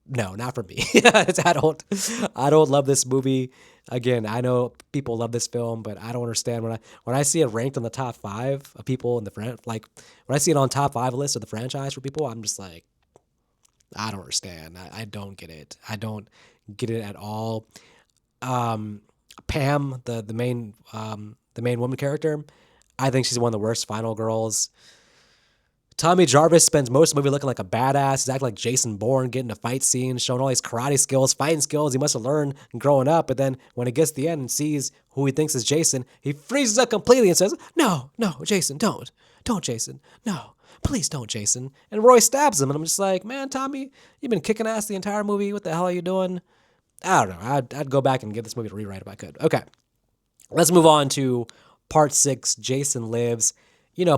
No, not for me. I don't love this movie. Again, I know people love this film, but I don't understand when I see it ranked on the top 5 of people in the when I see it on top 5 list of the franchise for people, I'm just like, I don't understand. I don't get it. I don't get it at all. Pam, the main woman character, I think she's one of the worst final girls. Tommy Jarvis spends most of the movie looking like a badass. He's acting like Jason Bourne, getting a fight scene, showing all these karate skills, fighting skills he must have learned growing up. But then when it gets to the end and sees who he thinks is Jason, he freezes up completely and says, no, Jason, don't, Jason, no, please don't, Jason. And Roy stabs him, and I'm just like, man, Tommy, you've been kicking ass the entire movie. What the hell are you doing? I don't know. I'd go back and give this movie a rewrite if I could. Okay, let's move on to Part 6, Jason Lives.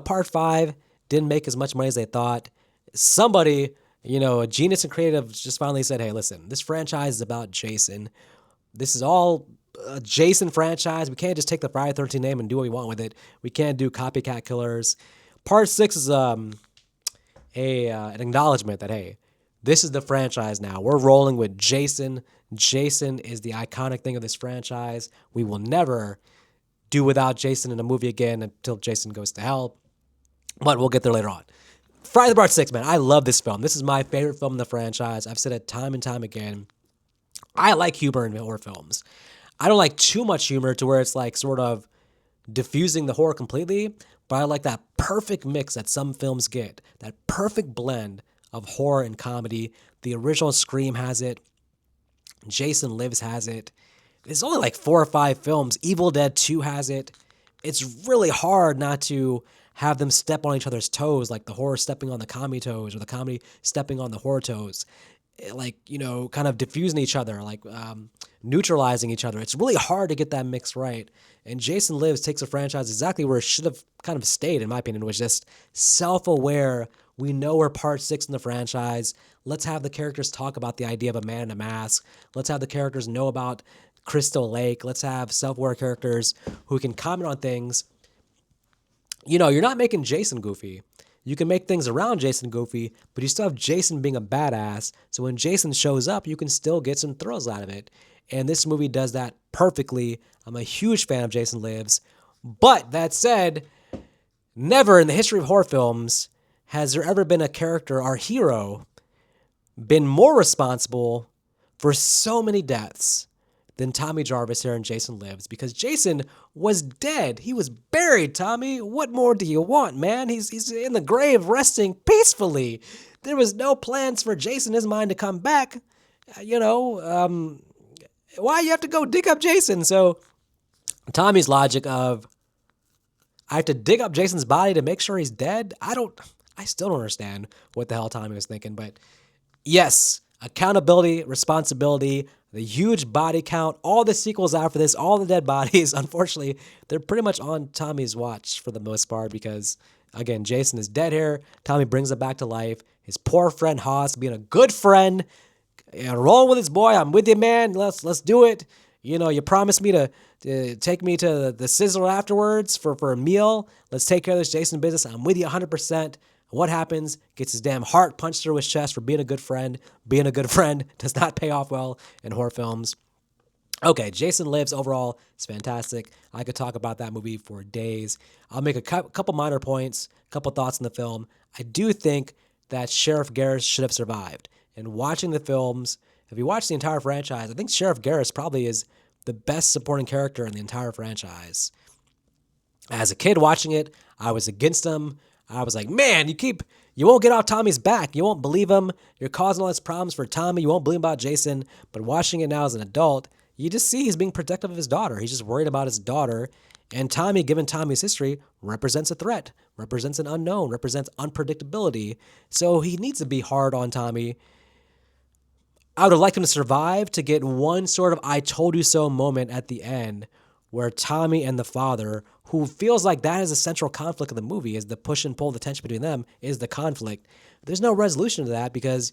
Part 5 didn't make as much money as they thought. Somebody, a genius and creative just finally said, hey, listen, this franchise is about Jason. This is all a Jason franchise. We can't just take the Friday the 13th name and do what we want with it. We can't do copycat killers. Part 6 is an acknowledgement that, hey, this is the franchise now. We're rolling with Jason. Jason is the iconic thing of this franchise. We will never do without Jason in a movie again until Jason goes to hell. But we'll get there later on. Friday the Part 6, man. I love this film. This is my favorite film in the franchise. I've said it time and time again. I like humor in horror films. I don't like too much humor to where it's like sort of diffusing the horror completely, but I like that perfect mix that some films get. That perfect blend of horror and comedy. The original Scream has it. Jason Lives has it. There's only like 4 or 5 films. Evil Dead 2 has it. It's really hard not to have them step on each other's toes, like the horror stepping on the comedy toes or the comedy stepping on the horror toes, like, kind of diffusing each other, like neutralizing each other. It's really hard to get that mix right. And Jason Lives takes a franchise exactly where it should have kind of stayed, in my opinion, was just self-aware. We know we're part 6 in the franchise. Let's have the characters talk about the idea of a man in a mask. Let's have the characters know about Crystal Lake. Let's have self-aware characters who can comment on things. You're not making Jason goofy. You can make things around Jason goofy, but you still have Jason being a badass. So when Jason shows up, you can still get some thrills out of it. And this movie does that perfectly. I'm a huge fan of Jason Lives. But that said, never in the history of horror films has there ever been a character, our hero, been more responsible for so many deaths than Tommy Jarvis here in Jason Lives, because Jason was dead. He was buried, Tommy. What more do you want, man? He's in the grave resting peacefully. There was no plans for Jason in his mind to come back. Why you have to go dig up Jason? So Tommy's logic of, I have to dig up Jason's body to make sure he's dead? I still don't understand what the hell Tommy was thinking, but yes, accountability, responsibility, the huge body count, all the sequels out for this, all the dead bodies, unfortunately, they're pretty much on Tommy's watch for the most part because, again, Jason is dead here. Tommy brings him back to life. His poor friend Haas being a good friend, rolling with his boy. I'm with you, man. Let's do it. You promised me to take me to the Sizzler afterwards for a meal. Let's take care of this Jason business. I'm with you 100%. What happens? Gets his damn heart punched through his chest for being a good friend. Being a good friend does not pay off well in horror films. Okay, Jason Lives overall is fantastic. I could talk about that movie for days. I'll make a couple minor points, a couple thoughts on the film. I do think that Sheriff Garris should have survived. And watching the films, if you watch the entire franchise, I think Sheriff Garris probably is the best supporting character in the entire franchise. As a kid watching it, I was against him. I was like, man, you won't get off Tommy's back. You won't believe him. You're causing all these problems for Tommy. You won't believe about Jason. But watching it now as an adult, you just see he's being protective of his daughter. He's just worried about his daughter. And Tommy, given Tommy's history, represents a threat, represents an unknown, represents unpredictability. So he needs to be hard on Tommy. I would have liked him to survive to get one sort of I told you so moment at the end where Tommy and the father, who feels like that is a central conflict of the movie, is the push and pull, the tension between them is the conflict. There's no resolution to that because,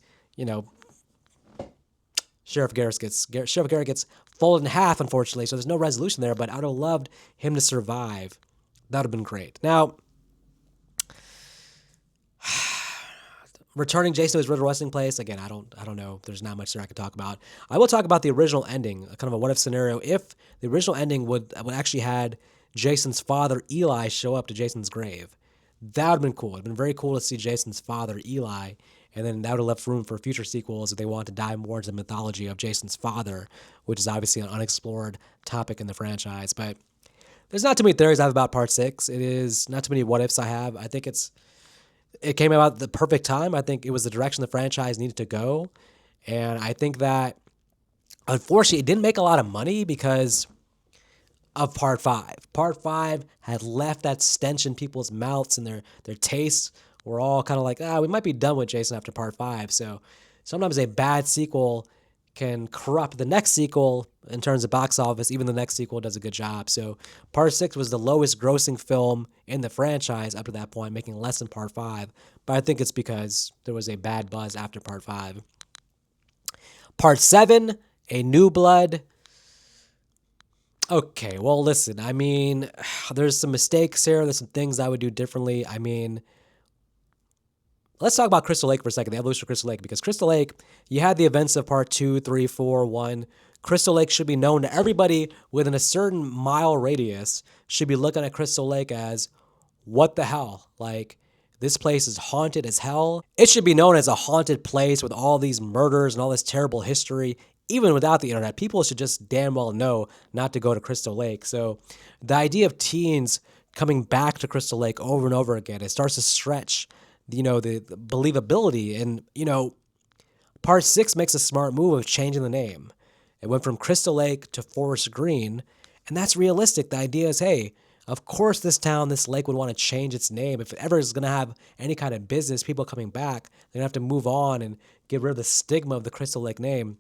Sheriff Garris gets folded in half, unfortunately, so there's no resolution there, but I would have loved him to survive. That would have been great. Now, returning Jason to his original resting place, again, I don't know. There's not much there I could talk about. I will talk about the original ending, kind of a what-if scenario. If the original ending would actually had Jason's father, Eli, show up to Jason's grave, that would have been cool. It would have been very cool to see Jason's father, Eli, and then that would have left room for future sequels if they want to dive more into the mythology of Jason's father, which is obviously an unexplored topic in the franchise. But there's not too many theories I have about Part 6. It is not too many what-ifs I have. I think it came about at the perfect time. I think it was the direction the franchise needed to go. And I think that, unfortunately, it didn't make a lot of money because of Part 5. Part 5 had left that stench in people's mouths and their tastes were all kind of like, we might be done with Jason after Part 5. So sometimes a bad sequel can corrupt the next sequel in terms of box office. Even the next sequel does a good job. So Part 6 was the lowest grossing film in the franchise up to that point, making less than Part 5. But I think it's because there was a bad buzz after Part 5. Part 7, A New Blood. Okay, well, listen, I mean, there's some mistakes here. There's some things I would do differently. I mean, let's talk about Crystal Lake for a second, the evolution of Crystal Lake, because Crystal Lake, you had the events of Part 2, 3, 4, 1. Crystal Lake should be known to everybody within a certain mile radius should be looking at Crystal Lake as, what the hell? Like, this place is haunted as hell. It should be known as a haunted place with all these murders and all this terrible history. Even without the internet, people should just damn well know not to go to Crystal Lake. So the idea of teens coming back to Crystal Lake over and over again, it starts to stretch, the believability. And, Part 6 makes a smart move of changing the name. It went from Crystal Lake to Forest Green, and that's realistic. The idea is, hey, Of course, this town, this lake would want to change its name. If it ever is going to have any kind of business, people coming back, they're going to have to move on and get rid of the stigma of the Crystal Lake name.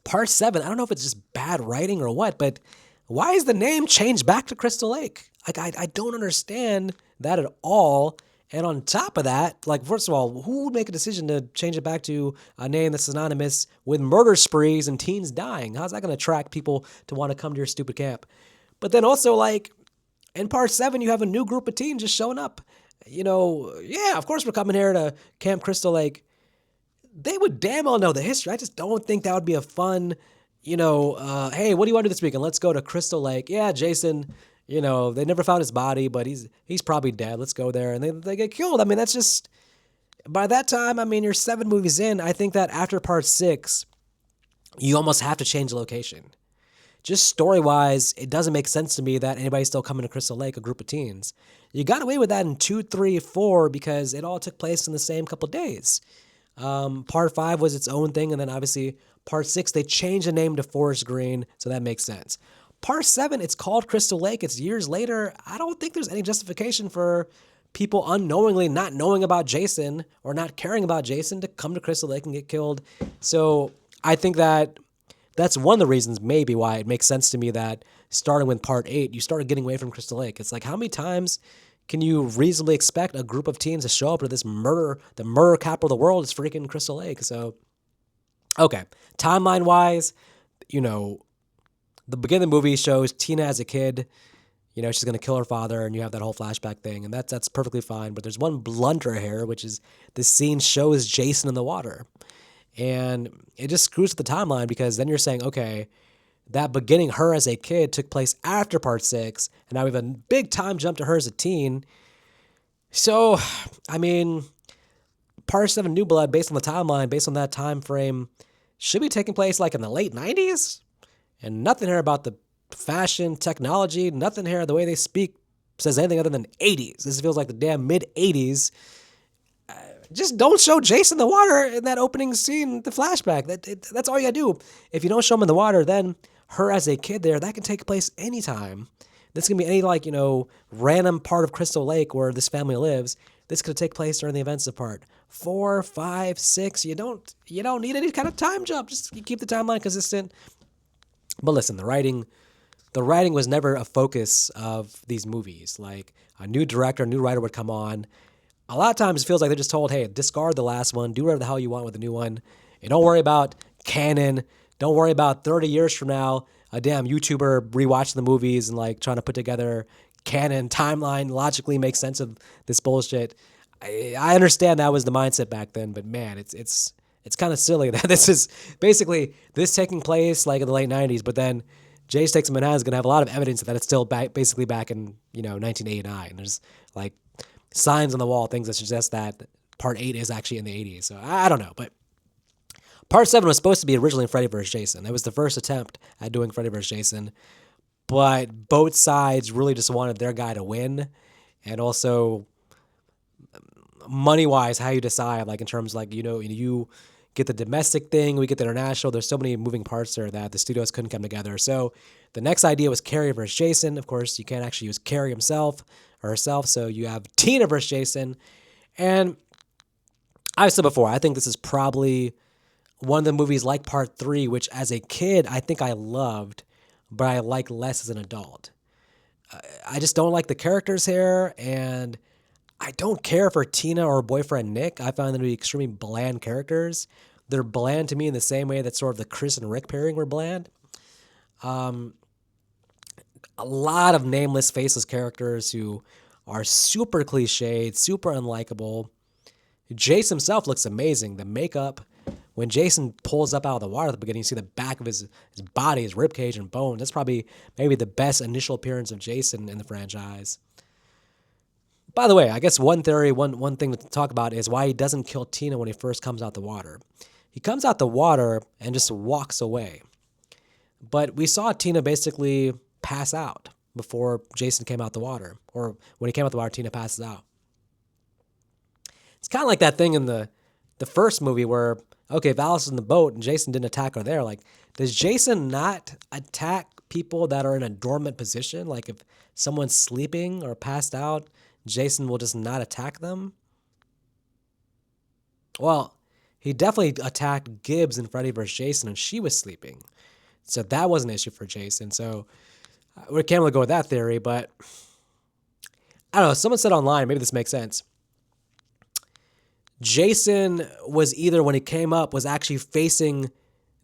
Part 7, I don't know if it's just bad writing or what, but why is the name changed back to Crystal Lake? Like, I don't understand that at all. And on top of that, like, first of all, who would make a decision to change it back to a name that's synonymous with murder sprees and teens dying? How's that going to attract people to want to come to your stupid camp? But then also, like, in part 7, you have a new group of teens just showing up. Yeah, of course we're coming here to Camp Crystal Lake. They would damn well know the history. I just don't think that would be a fun, hey, what do you want to do this weekend? Let's go to Crystal Lake. Yeah, Jason, they never found his body, but he's probably dead. Let's go there. And they get killed. I mean, that's just, by that time, I mean, you're 7 movies in. I think that after part 6, you almost have to change the location. Just story-wise, it doesn't make sense to me that anybody's still coming to Crystal Lake, a group of teens. You got away with that in 2, 3, 4 because it all took place in the same couple days. Part 5 was its own thing, and then obviously part 6, they changed the name to Forest Green, so that makes sense. Part 7, it's called Crystal Lake. It's years later. I don't think there's any justification for people unknowingly not knowing about Jason or not caring about Jason to come to Crystal Lake and get killed. So I think that's one of the reasons maybe why it makes sense to me that starting with part 8, you started getting away from Crystal Lake. It's like, how many times can you reasonably expect a group of teens to show up to this murder, the murder capital of the world is freaking Crystal Lake? So, okay, timeline-wise, the beginning of the movie shows Tina as a kid. She's going to kill her father, and you have that whole flashback thing, and that's perfectly fine. But there's one blunder here, which is the scene shows Jason in the water. And it just screws with the timeline because then you're saying, okay, that beginning her as a kid took place after part 6, and now we have a big time jump to her as a teen. So, I mean, part 7 New Blood, based on the timeline, based on that time frame, should be taking place like in the late 90s. And nothing here about the fashion, technology, nothing here, the way they speak says anything other than 80s. This feels like the damn mid-80s. Just don't show Jason in the water in that opening scene, the flashback. That's all you gotta do. If you don't show him in the water, then her as a kid there, that can take place anytime. This can be any random part of Crystal Lake where this family lives. This could take place during the events of part 4, 5, 6. You don't need any kind of time jump. Just keep the timeline consistent. But listen, the writing was never a focus of these movies. Like a new director, a new writer would come on. A lot of times it feels like they're just told, hey, discard the last one, do whatever the hell you want with the new one, and don't worry about canon. Don't worry about 30 years from now, a damn YouTuber rewatching the movies and trying to put together canon, timeline, logically make sense of this bullshit. I understand that was the mindset back then, but man, it's kind of silly that this is basically this taking place in the late 90s, but then Jay Stakes in Manhattan is going to have a lot of evidence that it's still basically back in 1989. There's signs on the wall, things that suggest that part 8 is actually in the 80s. So I don't know, but part 7 was supposed to be originally Freddy vs. Jason. It was the first attempt at doing Freddy vs. Jason, but both sides really just wanted their guy to win, and also money-wise, how you decide, in terms you get the domestic thing, we get the international. There's so many moving parts there that the studios couldn't come together. So the next idea was Carrie versus Jason. Of course, you can't actually use Carrie himself or herself, so you have Tina versus Jason. And I've said before, I think this is probably one of the movies like Part 3, which as a kid, I think I loved, but I like less as an adult. I just don't like the characters here, and I don't care for Tina or her boyfriend Nick. I found them to be extremely bland characters. They're bland to me in the same way that sort of the Chris and Rick pairing were bland. A lot of nameless, faceless characters who are super cliched, super unlikable. Jason himself looks amazing. The makeup, when Jason pulls up out of the water at the beginning, you see the back of his body, his ribcage and bones. That's probably maybe the best initial appearance of Jason in the franchise. By the way, I guess one theory, one thing to talk about is why he doesn't kill Tina when he first comes out the water. He comes out the water and just walks away. But we saw Tina basically pass out before Jason came out the water. Or when he came out the water, Tina passes out. It's kind of like that thing in the first movie where, okay, Alice is in the boat and Jason didn't attack her there. Does Jason not attack people that are in a dormant position. Like if someone's sleeping or passed out, Jason will just not attack them. Well, he definitely attacked Gibbs in Freddy vs. Jason and she was sleeping. So that was an issue for Jason. So we can't really go with that theory, but I don't know. Someone said online, maybe this makes sense. Jason was either, when he came up, was actually facing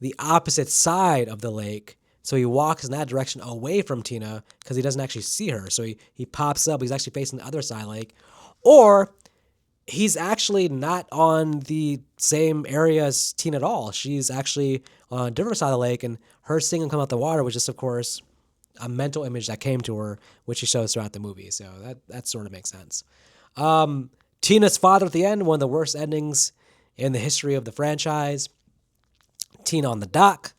the opposite side of the lake. So he walks in that direction away from Tina because he doesn't actually see her. So he pops up. He's actually facing the other side of the lake. Or he's actually not on the same area as Tina at all. She's actually on a different side of the lake, and her seeing him come out the water was just, of course, a mental image that came to her, which she shows throughout the movie. So that sort of makes sense. Tina's father at the end, one of the worst endings in the history of the franchise. Tina on the dock,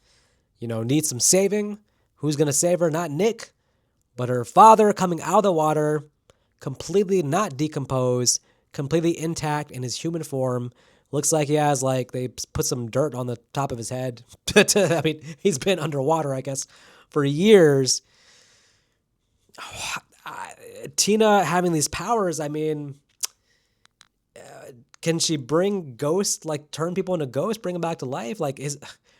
needs some saving. Who's going to save her? Not Nick, but her father coming out of the water, completely not decomposed, completely intact in his human form. Looks like he has, they put some dirt on the top of his head. I mean, he's been underwater, I guess, for years. Tina having these powers, I mean, can she bring ghosts, turn people into ghosts, bring them back to life?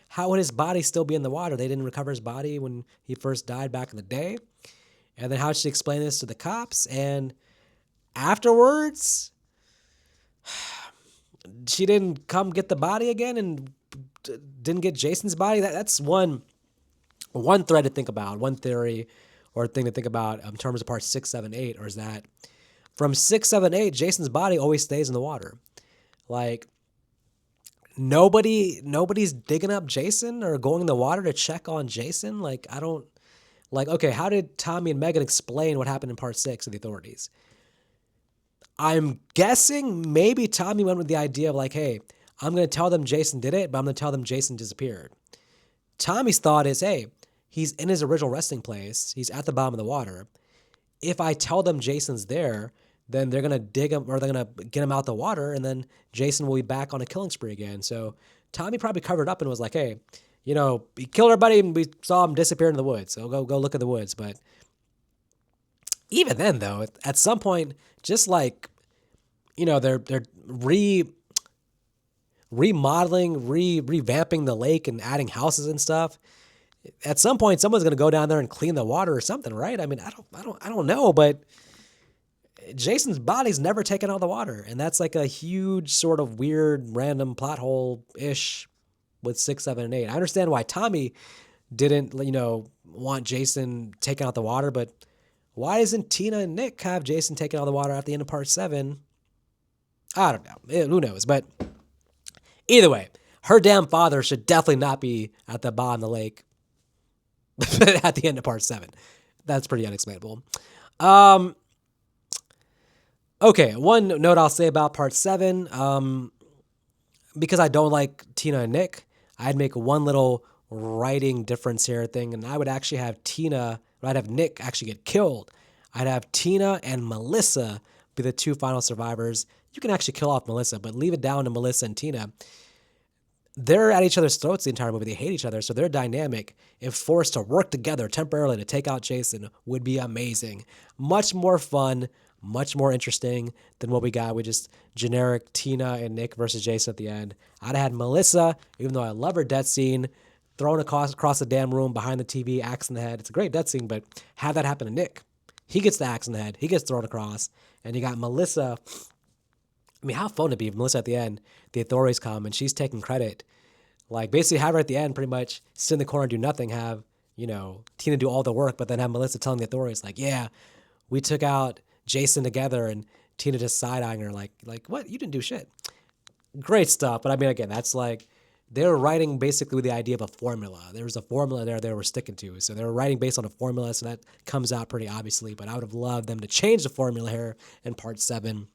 How would his body still be in the water? They didn't recover his body when he first died back in the day. And then how did she explain this to the cops? And afterwards, she didn't come get the body again and didn't get Jason's body. That's one thread to think about, one theory or thing to think about in terms of parts 6, 7, 8, or is that from 6, 7, 8, Jason's body always stays in the water. Nobody's digging up Jason or going in the water to check on Jason. Okay, how did Tommy and Megan explain what happened in part 6 to the authorities? I'm guessing maybe Tommy went with the idea of hey, I'm going to tell them Jason did it, but I'm going to tell them Jason disappeared. Tommy's thought is, hey, he's in his original resting place. He's at the bottom of the water. If I tell them Jason's there, then they're going to dig him or they're going to get him out the water, and then Jason will be back on a killing spree again. So Tommy probably covered up and was like, hey, he killed our buddy and we saw him disappear in the woods. So go look at the woods. But even then, though, at some point, just they're remodeling, revamping the lake and adding houses and stuff. At some point, someone's going to go down there and clean the water or something, right? I mean, I don't know, but Jason's body's never taken out of the water, and that's a huge sort of weird random plot hole-ish with 6, 7, and 8. I understand why Tommy didn't, want Jason taken out the water, but why doesn't Tina and Nick have Jason taken out of the water at the end of part 7? I don't know. Who knows? But either way, her damn father should definitely not be at the bottom of the lake at the end of part 7. That's pretty unexplainable. Okay, one note I'll say about part 7, because I don't like Tina and Nick, I'd make one little writing difference here thing, and I would actually have I'd have Nick actually get killed. I'd have Tina and Melissa be the 2 final survivors. You can actually kill off Melissa, but leave it down to Melissa and Tina. They're at each other's throats the entire movie. They hate each other, so their dynamic, if forced to work together temporarily to take out Jason, would be amazing. Much more fun, much more interesting than what we got with just generic Tina and Nick versus Jason at the end. I'd have had Melissa, even though I love her death scene, thrown across the damn room behind the TV, axe in the head. It's a great death scene, but have that happen to Nick. He gets the axe in the head. He gets thrown across. And you got Melissa. I mean, how fun would it be if Melissa at the end, the authorities come and she's taking credit. Basically have her at the end pretty much sit in the corner and do nothing, have, Tina do all the work, but then have Melissa telling the authorities, yeah, we took out Jason together, and Tina just side-eyeing her like, what? You didn't do shit. Great stuff. But I mean, again, that's they were writing basically with the idea of a formula. There was a formula there they were sticking to. So they were writing based on a formula, so that comes out pretty obviously. But I would have loved them to change the formula here in part 7.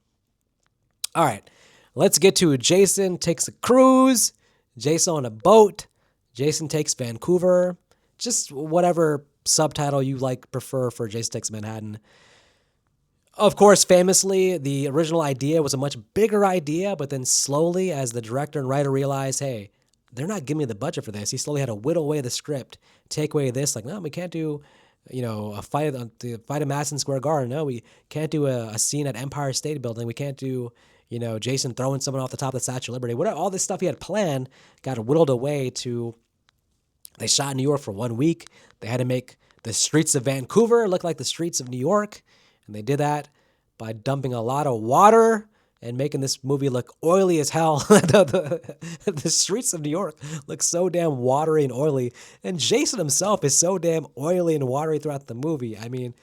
All right, let's get to Jason takes a cruise. Jason on a boat. Jason takes Vancouver. Just whatever subtitle you prefer for Jason Takes Manhattan. Of course, famously, the original idea was a much bigger idea, but then slowly, as the director and writer realized, hey, they're not giving me the budget for this. He slowly had to whittle away the script, take away this. Like, no, we can't do, a fight on the fight at Madison Square Garden. No, we can't do a scene at Empire State Building. We can't do, Jason throwing someone off the top of the Statue of Liberty. Whatever, all this stuff he had planned got whittled away to. They shot in New York for 1 week. They had to make the streets of Vancouver look like the streets of New York, and they did that by dumping a lot of water and making this movie look oily as hell. The streets of New York look so damn watery and oily. And Jason himself is so damn oily and watery throughout the movie. I mean,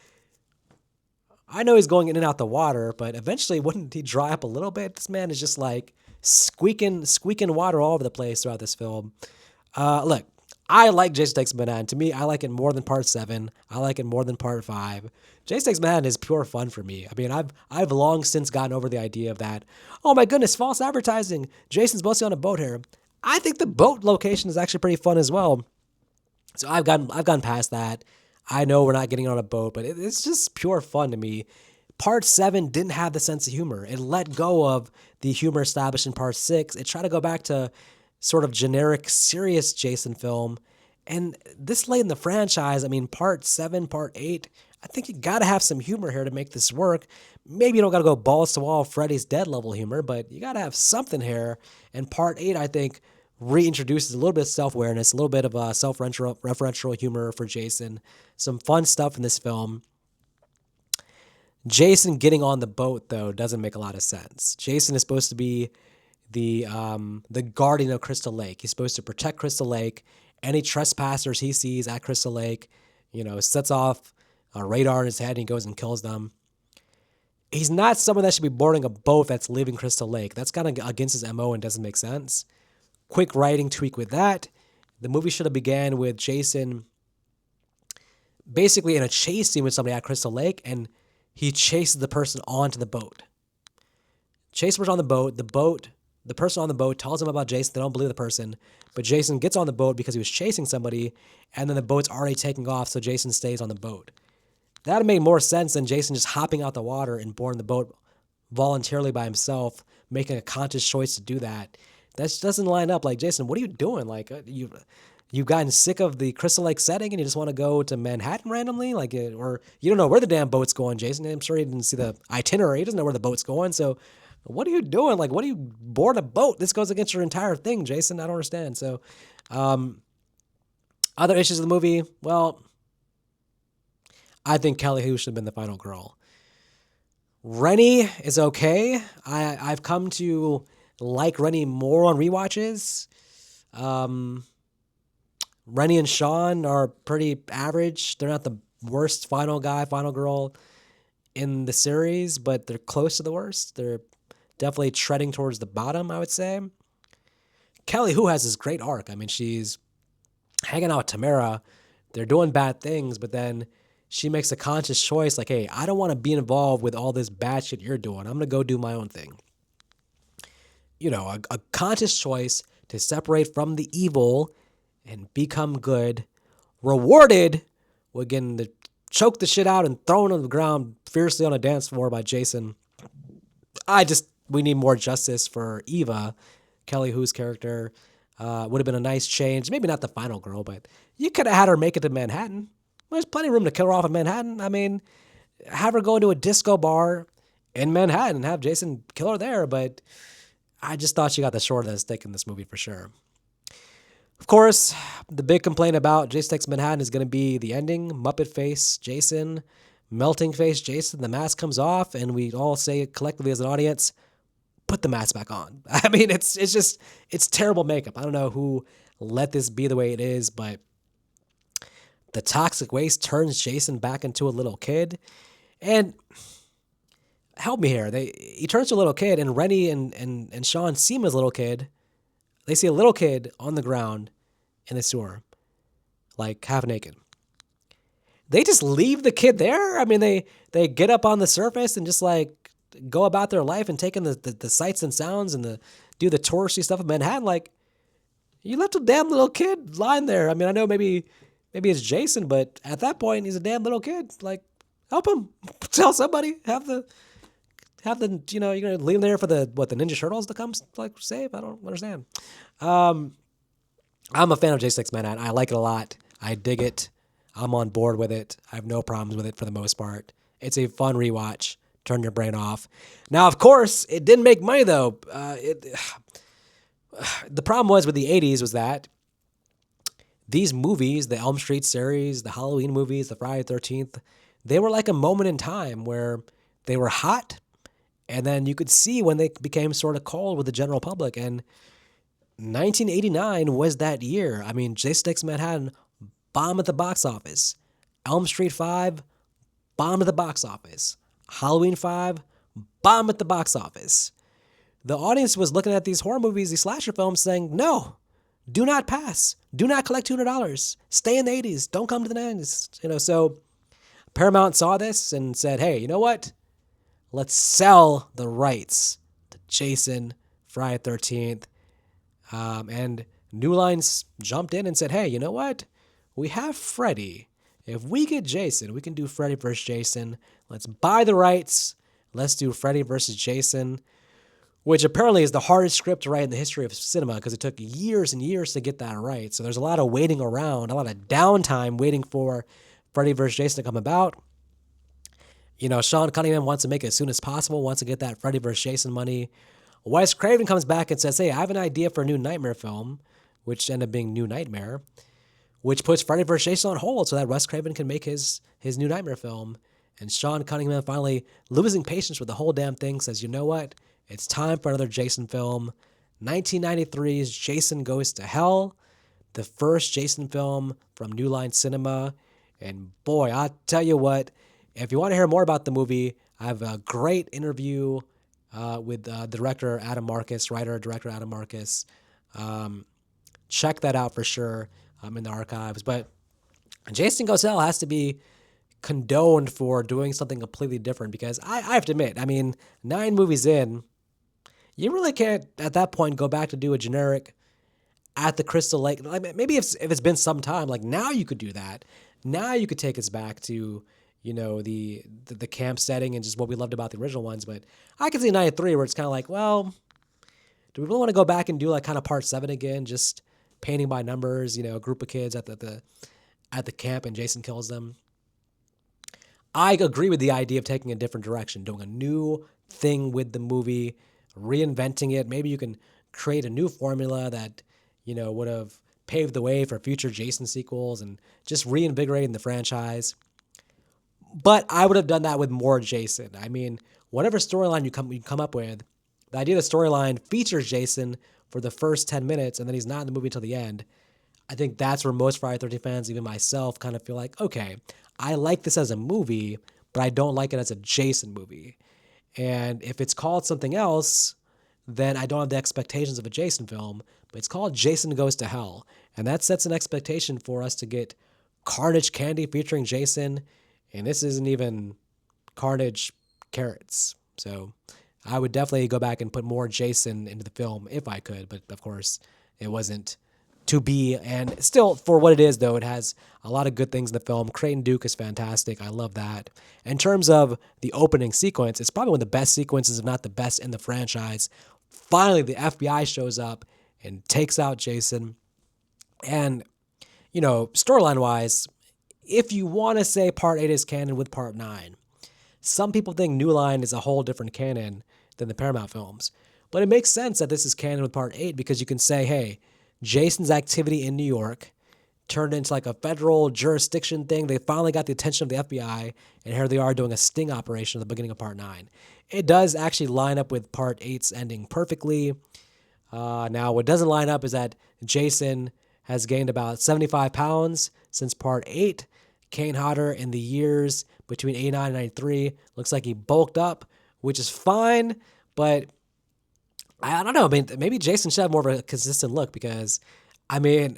I know he's going in and out the water, but eventually wouldn't he dry up a little bit? This man is just like squeaking water all over the place throughout this film. Look, I like Jason Takes Manhattan. To me, I like it more than Part 7. I like it more than Part 5. Jason Takes Manhattan is pure fun for me. I mean, I've long since gotten over the idea of that. Oh my goodness, false advertising. Jason's mostly on a boat here. I think the boat location is actually pretty fun as well. So I've gone past that. I know we're not getting on a boat, but it's just pure fun to me. Part 7 didn't have the sense of humor. It let go of the humor established in Part 6. It tried to go back to sort of generic, serious Jason film. And this late in the franchise, I mean, Part 7, Part 8, I think you got to have some humor here to make this work. Maybe you don't got to go balls to wall Freddy's Dead level humor, but you got to have something here. And Part 8, I think, reintroduces a little bit of self-awareness, a little bit of self-referential humor for Jason. Some fun stuff in this film. Jason getting on the boat, though, doesn't make a lot of sense. Jason is supposed to be the guardian of Crystal Lake. He's supposed to protect Crystal Lake. Any trespassers he sees at Crystal Lake, sets off a radar in his head and he goes and kills them. He's not someone that should be boarding a boat that's leaving Crystal Lake. That's kind of against his MO and doesn't make sense. Quick writing tweak with that. The movie should have began with Jason basically in a chase scene with somebody at Crystal Lake, and he chases the person onto the boat. Chase person on the boat. The person on the boat tells him about Jason. They don't believe the person. But Jason gets on the boat because he was chasing somebody, and then the boat's already taking off, so Jason stays on the boat. That would make more sense than Jason just hopping out the water and boarding the boat voluntarily by himself, making a conscious choice to do that. That just doesn't line up. Like, Jason, what are you doing? Like, you've gotten sick of the Crystal Lake setting and you just want to go to Manhattan randomly? Like, or you don't know where the damn boat's going, Jason. I'm sure he didn't see the itinerary. He doesn't know where the boat's going, so what are you doing? Like, what are you board a boat? This goes against your entire thing, Jason. I don't understand. So, other issues of the movie, well, I think Kelly Hu should have been the final girl. Rennie is okay. I've come to like Rennie more on rewatches. Rennie and Sean are pretty average. They're not the worst final guy, final girl in the series, but they're close to the worst. They're definitely treading towards the bottom, I would say. Kelly Hu has this great arc. I mean, she's hanging out with Tamara. They're doing bad things, but then she makes a conscious choice like, hey, I don't want to be involved with all this bad shit you're doing. I'm going to go do my own thing. A conscious choice to separate from the evil and become good, rewarded with getting to choke the shit out and thrown on the ground fiercely on a dance floor by Jason. We need more justice for Eva, Kelly Hu's character. Would have been a nice change. Maybe not the final girl, but you could have had her make it to Manhattan. There's plenty of room to kill her off in Manhattan. I mean, have her go into a disco bar in Manhattan and have Jason kill her there, but I just thought she got the short of the stick in this movie for sure. Of course, the big complaint about Jason Takes Manhattan is going to be the ending. Muppet face Jason, melting face Jason. The mask comes off, and we all say collectively as an audience, put the mask back on. I mean, it's terrible makeup. I don't know who let this be the way it is, but the toxic waste turns Jason back into a little kid. And help me here. He turns to a little kid, and Rennie and Sean see him as a little kid. They see a little kid on the ground in the sewer, like half naked. They just leave the kid there? I mean, they get up on the surface and just like go about their life and take in the sights and sounds and do the touristy stuff of Manhattan. Like, you left a damn little kid lying there. I mean, I know maybe it's Jason, but at that point, he's a damn little kid. Like, help him. Tell somebody. Have the you're going to leave him there for the Ninja Turtles to come, like, save? I don't understand. I'm a fan of Jason X Manhattan. I like it a lot. I dig it. I'm on board with it. I have no problems with it for the most part. It's a fun rewatch. Turn your brain off. Now, of course, it didn't make money though. The problem was with the '80s was that these movies, the Elm Street series, the Halloween movies, the Friday the 13th, they were like a moment in time where they were hot, and then you could see when they became sort of cold with the general public. And 1989 was that year. I mean, Jason Takes Manhattan bombed at the box office. Elm Street 5 bombed at the box office. Halloween 5 bombed at the box office. The audience was looking at these horror movies, these slasher films, saying, no, do not pass. Do not collect $200. Stay in the 80s. Don't come to the 90s. So Paramount saw this and said, hey, you know what? Let's sell the rights to Jason, Friday the 13th. And New Lines jumped in and said, hey, you know what? We have Freddy. If we get Jason, we can do Freddy versus Jason. Let's buy the rights. Let's do Freddy versus Jason, which apparently is the hardest script to write in the history of cinema because it took years and years to get that right. So there's a lot of waiting around, a lot of downtime waiting for Freddy vs. Jason to come about. Sean Cunningham wants to make it as soon as possible, wants to get that Freddy vs. Jason money. Wes Craven comes back and says, hey, I have an idea for a new Nightmare film, which ended up being New Nightmare, which puts Freddy vs. Jason on hold so that Wes Craven can make his new Nightmare film. And Sean Cunningham, finally losing patience with the whole damn thing, says, you know what? It's time for another Jason film. 1993's Jason Goes to Hell, the first Jason film from New Line Cinema. And boy, I'll tell you what, if you want to hear more about the movie, I have a great interview with director Adam Marcus, writer-director Adam Marcus. Check that out for sure in the archives. But Jason Goes to Hell has to be condoned for doing something completely different because I have to admit, 9 movies in, you really can't at that point go back to do a generic at the Crystal Lake. Like maybe if it's been some time, like now you could do that. Now you could take us back to the camp setting and just what we loved about the original ones. But I can see 93 where it's kind of like, well, do we really want to go back and do like kind of part 7 again, just painting by numbers? A group of kids at the camp and Jason kills them. I agree with the idea of taking a different direction, doing a new thing with the movie, reinventing it. Maybe you can create a new formula that, would have paved the way for future Jason sequels and just reinvigorating the franchise. But I would have done that with more Jason. Whatever storyline you come up with, the idea the storyline features Jason for the first 10 minutes and then he's not in the movie until the end. I think that's where most Friday the 13th fans, even myself, kind of feel like, okay, I like this as a movie, but I don't like it as a Jason movie. And if it's called something else, then I don't have the expectations of a Jason film, but it's called Jason Goes to Hell. And that sets an expectation for us to get Carnage Candy featuring Jason. And this isn't even Carnage carrots. So I would definitely go back and put more Jason into the film if I could. But of course, it wasn't to be. And still, for what it is, though, it has a lot of good things in the film. Creighton Duke is fantastic. I love that. In terms of the opening sequence, it's probably one of the best sequences, if not the best in the franchise. Finally, the FBI shows up and takes out Jason. And, storyline-wise, if you want to say Part 8 is canon with Part 9, some people think New Line is a whole different canon than the Paramount films. But it makes sense that this is canon with Part 8 because you can say, hey, Jason's activity in New York turned into like a federal jurisdiction thing. They finally got the attention of the FBI, and here they are doing a sting operation at the beginning of Part 9. It does actually line up with Part 8's ending perfectly. Now, what doesn't line up is that Jason has gained about 75 pounds since Part 8. Kane Hodder in the years between 89 and 93 looks like he bulked up, which is fine, but I don't know. Maybe Jason should have more of a consistent look because, I don't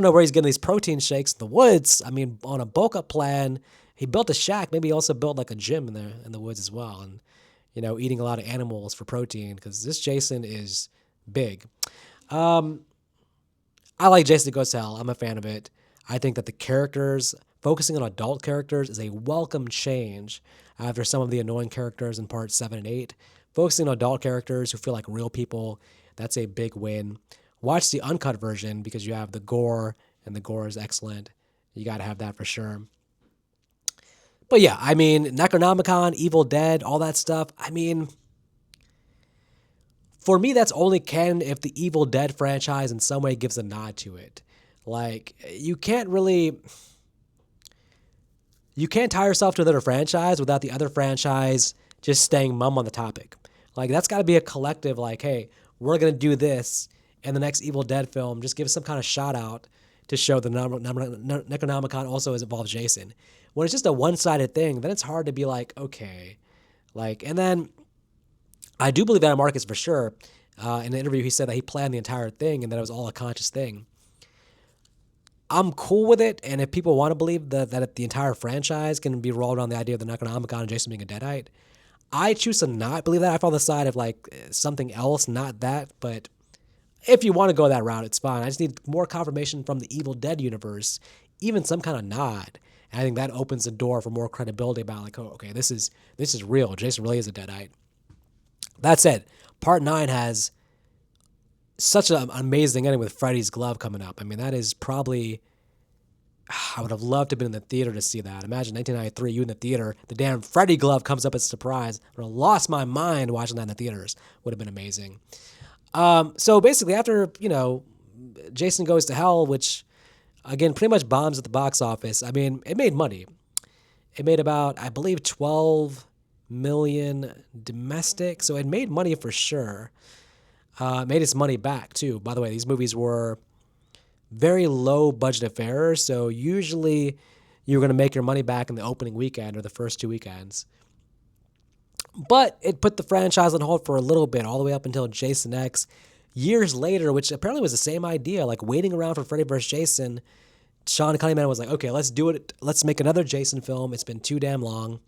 know where he's getting these protein shakes in the woods. On a bulk up plan, he built a shack. Maybe he also built like a gym in the woods as well, and eating a lot of animals for protein because this Jason is big. I like Jason Goes to Hell. I'm a fan of it. I think that the characters, focusing on adult characters, is a welcome change after some of the annoying characters in Parts 7 and 8. Focusing on adult characters who feel like real people, that's a big win. Watch the uncut version because you have the gore, and the gore is excellent. You got to have that for sure. But yeah, I mean, Necronomicon, Evil Dead, all that stuff. I mean, for me, that's only canon if the Evil Dead franchise in some way gives a nod to it. Like, you can't tie yourself to another franchise without the other franchise just staying mum on the topic. Like, that's got to be a collective, like, hey, we're going to do this, and the next Evil Dead film, just give some kind of shout out to show the Necronomicon also involves Jason. When it's just a one-sided thing, then it's hard to be like, okay. Like, and then I do believe that Marcus for sure. In the interview, he said that he planned the entire thing and that it was all a conscious thing. I'm cool with it, and if people want to believe that the entire franchise can be rolled on the idea of the Necronomicon and Jason being a Deadite, I choose to not believe that. I fall on the side of like something else, not that. But if you want to go that route, it's fine. I just need more confirmation from the Evil Dead universe, even some kind of nod. And I think that opens the door for more credibility about like, oh, okay, this is real. Jason really is a Deadite. That said, Part 9 has such an amazing ending with Freddy's glove coming up. I mean, that is probably... I would have loved to have been in the theater to see that. Imagine 1993, you in the theater, the damn Freddy glove comes up as a surprise. I would have lost my mind watching that in the theaters. Would have been amazing. So basically, after, Jason Goes to Hell, which, again, pretty much bombs at the box office, I mean, it made money. It made about, I believe, 12 million domestic. So it made money for sure. It made its money back, too. By the way, these movies were very low budget affairs, so usually you're going to make your money back in the opening weekend or the first 2 weekends. But it put the franchise on hold for a little bit, all the way up until Jason X. Years later, which apparently was the same idea, like waiting around for Freddy vs. Jason, Sean Cunningham was like, okay, let's do it. Let's make another Jason film. It's been too damn long.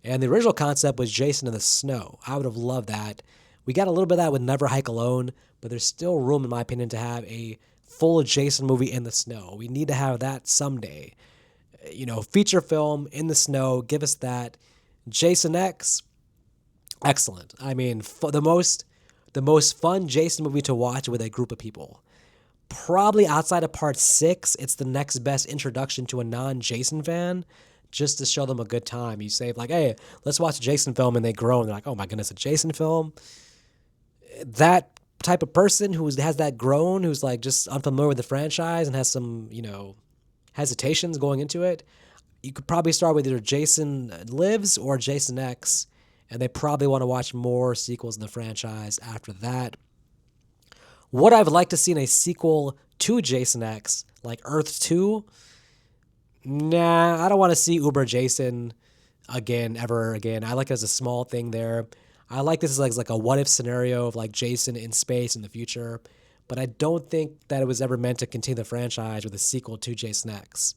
And the original concept was Jason in the snow. I would have loved that. We got a little bit of that with Never Hike Alone, but there's still room, in my opinion, to have a full Jason movie in the snow. We need to have that someday. Feature film in the snow. Give us that. Jason X, excellent. I mean, the most fun Jason movie to watch with a group of people. Probably outside of Part 6, it's the next best introduction to a non-Jason fan, just to show them a good time. You say, like, hey, let's watch a Jason film, and they groan. They're like, oh my goodness, a Jason film? That type of person who has that groan, who's like just unfamiliar with the franchise and has some, hesitations going into it, you could probably start with either Jason Lives or Jason X, and they probably want to watch more sequels in the franchise after that. Would I have liked to see a sequel to Jason X, like Earth 2? Nah, I don't want to see Uber Jason ever again. I like it as a small thing there. I like this as like a what-if scenario of like Jason in space in the future, but I don't think that it was ever meant to continue the franchise with a sequel to Jason X.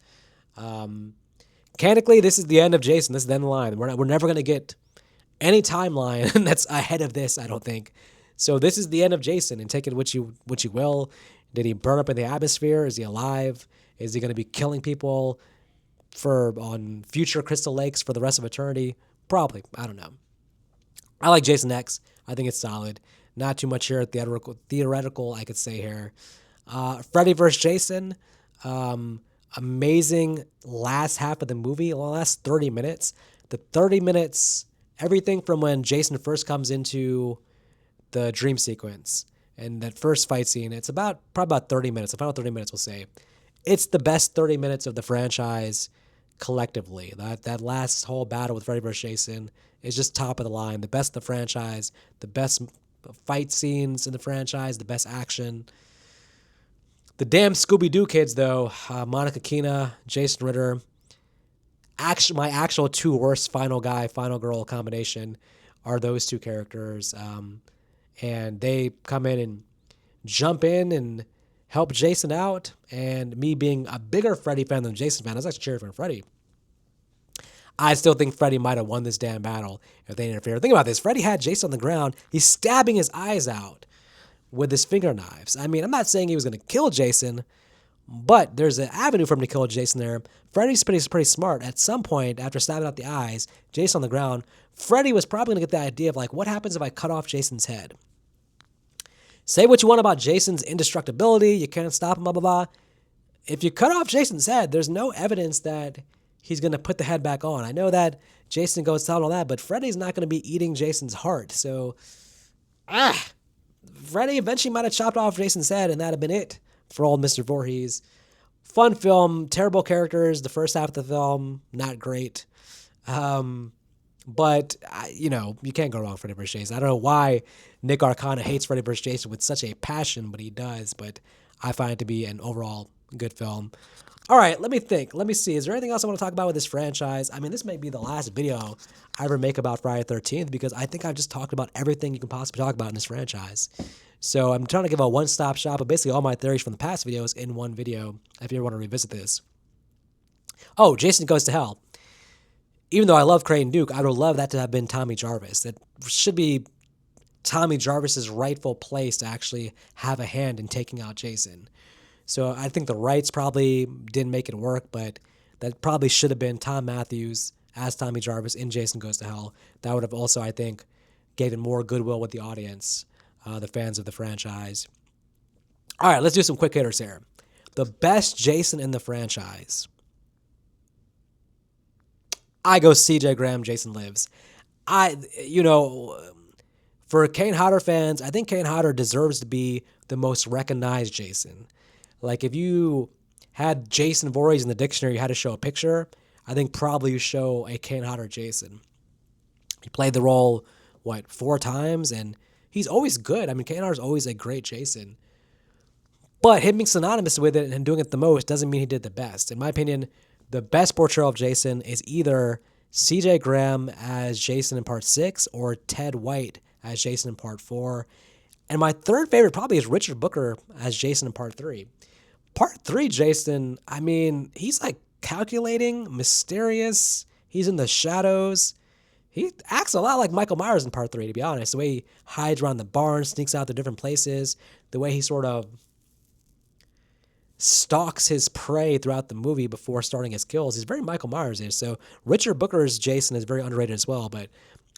Canonically, this is the end of Jason. This is the end of the line. We're never going to get any timeline that's ahead of this, I don't think. So this is the end of Jason, and take it what you will. Did he burn up in the atmosphere? Is he alive? Is he going to be killing people on future Crystal Lakes for the rest of eternity? Probably. I don't know. I like Jason X. I think it's solid. Not too much here theoretical I could say here. Freddy vs. Jason. Amazing last half of the movie. The last 30 minutes. The 30 minutes, everything from when Jason first comes into the dream sequence and that first fight scene, it's probably about 30 minutes. The final 30 minutes, we'll say. It's the best 30 minutes of the franchise collectively. That last whole battle with Freddy vs. Jason is just top of the line. The best of the franchise, the best fight scenes in the franchise, the best action. The damn Scooby-Doo kids, though, Monica Keena, Jason Ritter, my actual two worst final guy, final girl combination are those two characters. And they come in and jump in and help Jason out. And me being a bigger Freddy fan than Jason fan, I was actually cheering for Freddy. I still think Freddy might have won this damn battle if they interfered. Think about this. Freddy had Jason on the ground. He's stabbing his eyes out with his finger knives. I mean, I'm not saying he was going to kill Jason, but there's an avenue for him to kill Jason there. Freddy's pretty smart. At some point, after stabbing out the eyes, Jason on the ground, Freddy was probably going to get the idea of, like, what happens if I cut off Jason's head? Say what you want about Jason's indestructibility, you can't stop him, blah, blah, blah. If you cut off Jason's head, there's no evidence that he's going to put the head back on. I know that Jason goes down on that, but Freddy's not going to be eating Jason's heart. So, Freddy eventually might have chopped off Jason's head, and that'd have been it for old Mr. Voorhees. Fun film, terrible characters. The first half of the film, not great. But, you can't go wrong with Freddy vs. Jason. I don't know why Nick Arcana hates Freddy vs. Jason with such a passion, but he does. But I find it to be an overall good film. All right, let me think. Let me see. Is there anything else I want to talk about with this franchise? I mean, this may be the last video I ever make about Friday the 13th because I think I've just talked about everything you can possibly talk about in this franchise. So I'm trying to give a one-stop shop of basically all my theories from the past videos in one video if you ever want to revisit this. Oh, Jason Goes to Hell. Even though I love Creighton Duke, I would love that to have been Tommy Jarvis. It should be Tommy Jarvis's rightful place to actually have a hand in taking out Jason. So I think the rights probably didn't make it work, but that probably should have been Tom Matthews as Tommy Jarvis in Jason Goes to Hell. That would have also, I think, given more goodwill with the audience, the fans of the franchise. All right, let's do some quick hitters here. The best Jason in the franchise. I go CJ Graham, Jason Lives. For Kane Hodder fans, I think Kane Hodder deserves to be the most recognized Jason. Like, if you had Jason Voorhees in the dictionary, you had to show a picture, I think probably you show a Kane Hodder Jason. He played the role, 4 times, and he's always good. I mean, Kane Hodder's always a great Jason. But him being synonymous with it and doing it the most doesn't mean he did the best. In my opinion, the best portrayal of Jason is either CJ Graham as Jason in Part 6 or Ted White as Jason in Part 4. And my third favorite probably is Richard Booker as Jason in Part 3. Part 3 Jason, I mean, he's like calculating, mysterious. He's in the shadows. He acts a lot like Michael Myers in Part 3, to be honest. The way he hides around the barn, sneaks out to different places, the way he sort of stalks his prey throughout the movie before starting his kills. He's very Michael Myers-ish. So Richard Booker's Jason is very underrated as well. But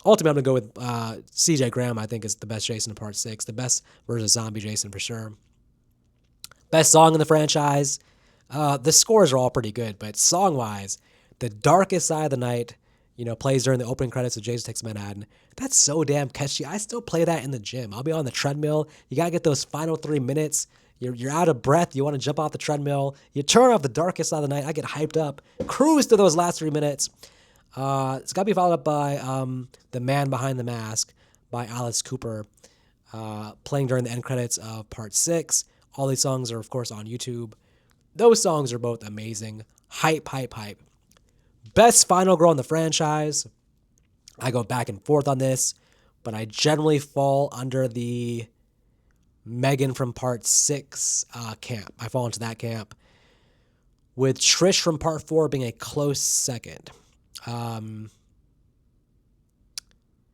ultimately, I'm going to go with CJ Graham, I think, is the best Jason in Part 6. The best version of zombie Jason for sure. Best song in the franchise. The scores are all pretty good, but song-wise, The Darkest Side of the Night, plays during the opening credits of Jason Takes Manhattan. That's so damn catchy. I still play that in the gym. I'll be on the treadmill. You got to get those final 3 minutes. You're out of breath. You want to jump off the treadmill. You turn off The Darkest Side of the Night. I get hyped up. Cruise to those last 3 minutes. It's got to be followed up by The Man Behind the Mask by Alice Cooper, playing during the end credits of Part 6. All these songs are, of course, on YouTube. Those songs are both amazing. Hype, hype, hype. Best final girl in the franchise. I go back and forth on this, but I generally fall under the Megan from Part 6 camp. I fall into that camp, with Trish from Part 4 being a close second.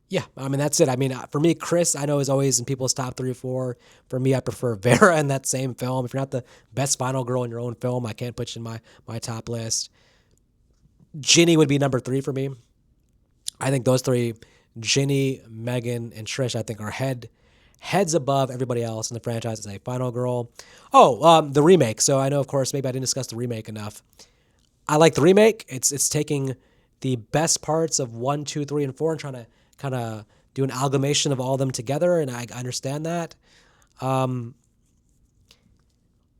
Yeah, I mean, that's it. I mean, for me, Chris, I know, is always in people's top 3 or 4. For me, I prefer Vera in that same film. If you're not the best final girl in your own film, I can't put you in my top list. Ginny would be number 3 for me. I think those 3, Ginny, Megan, and Trish, I think are heads above everybody else in the franchise as a final girl. Oh, the remake. So I know, of course, maybe I didn't discuss the remake enough. I like the remake. It's taking the best parts of 1, 2, 3, and 4 and trying to kind of do an amalgamation of all of them together, and I understand that.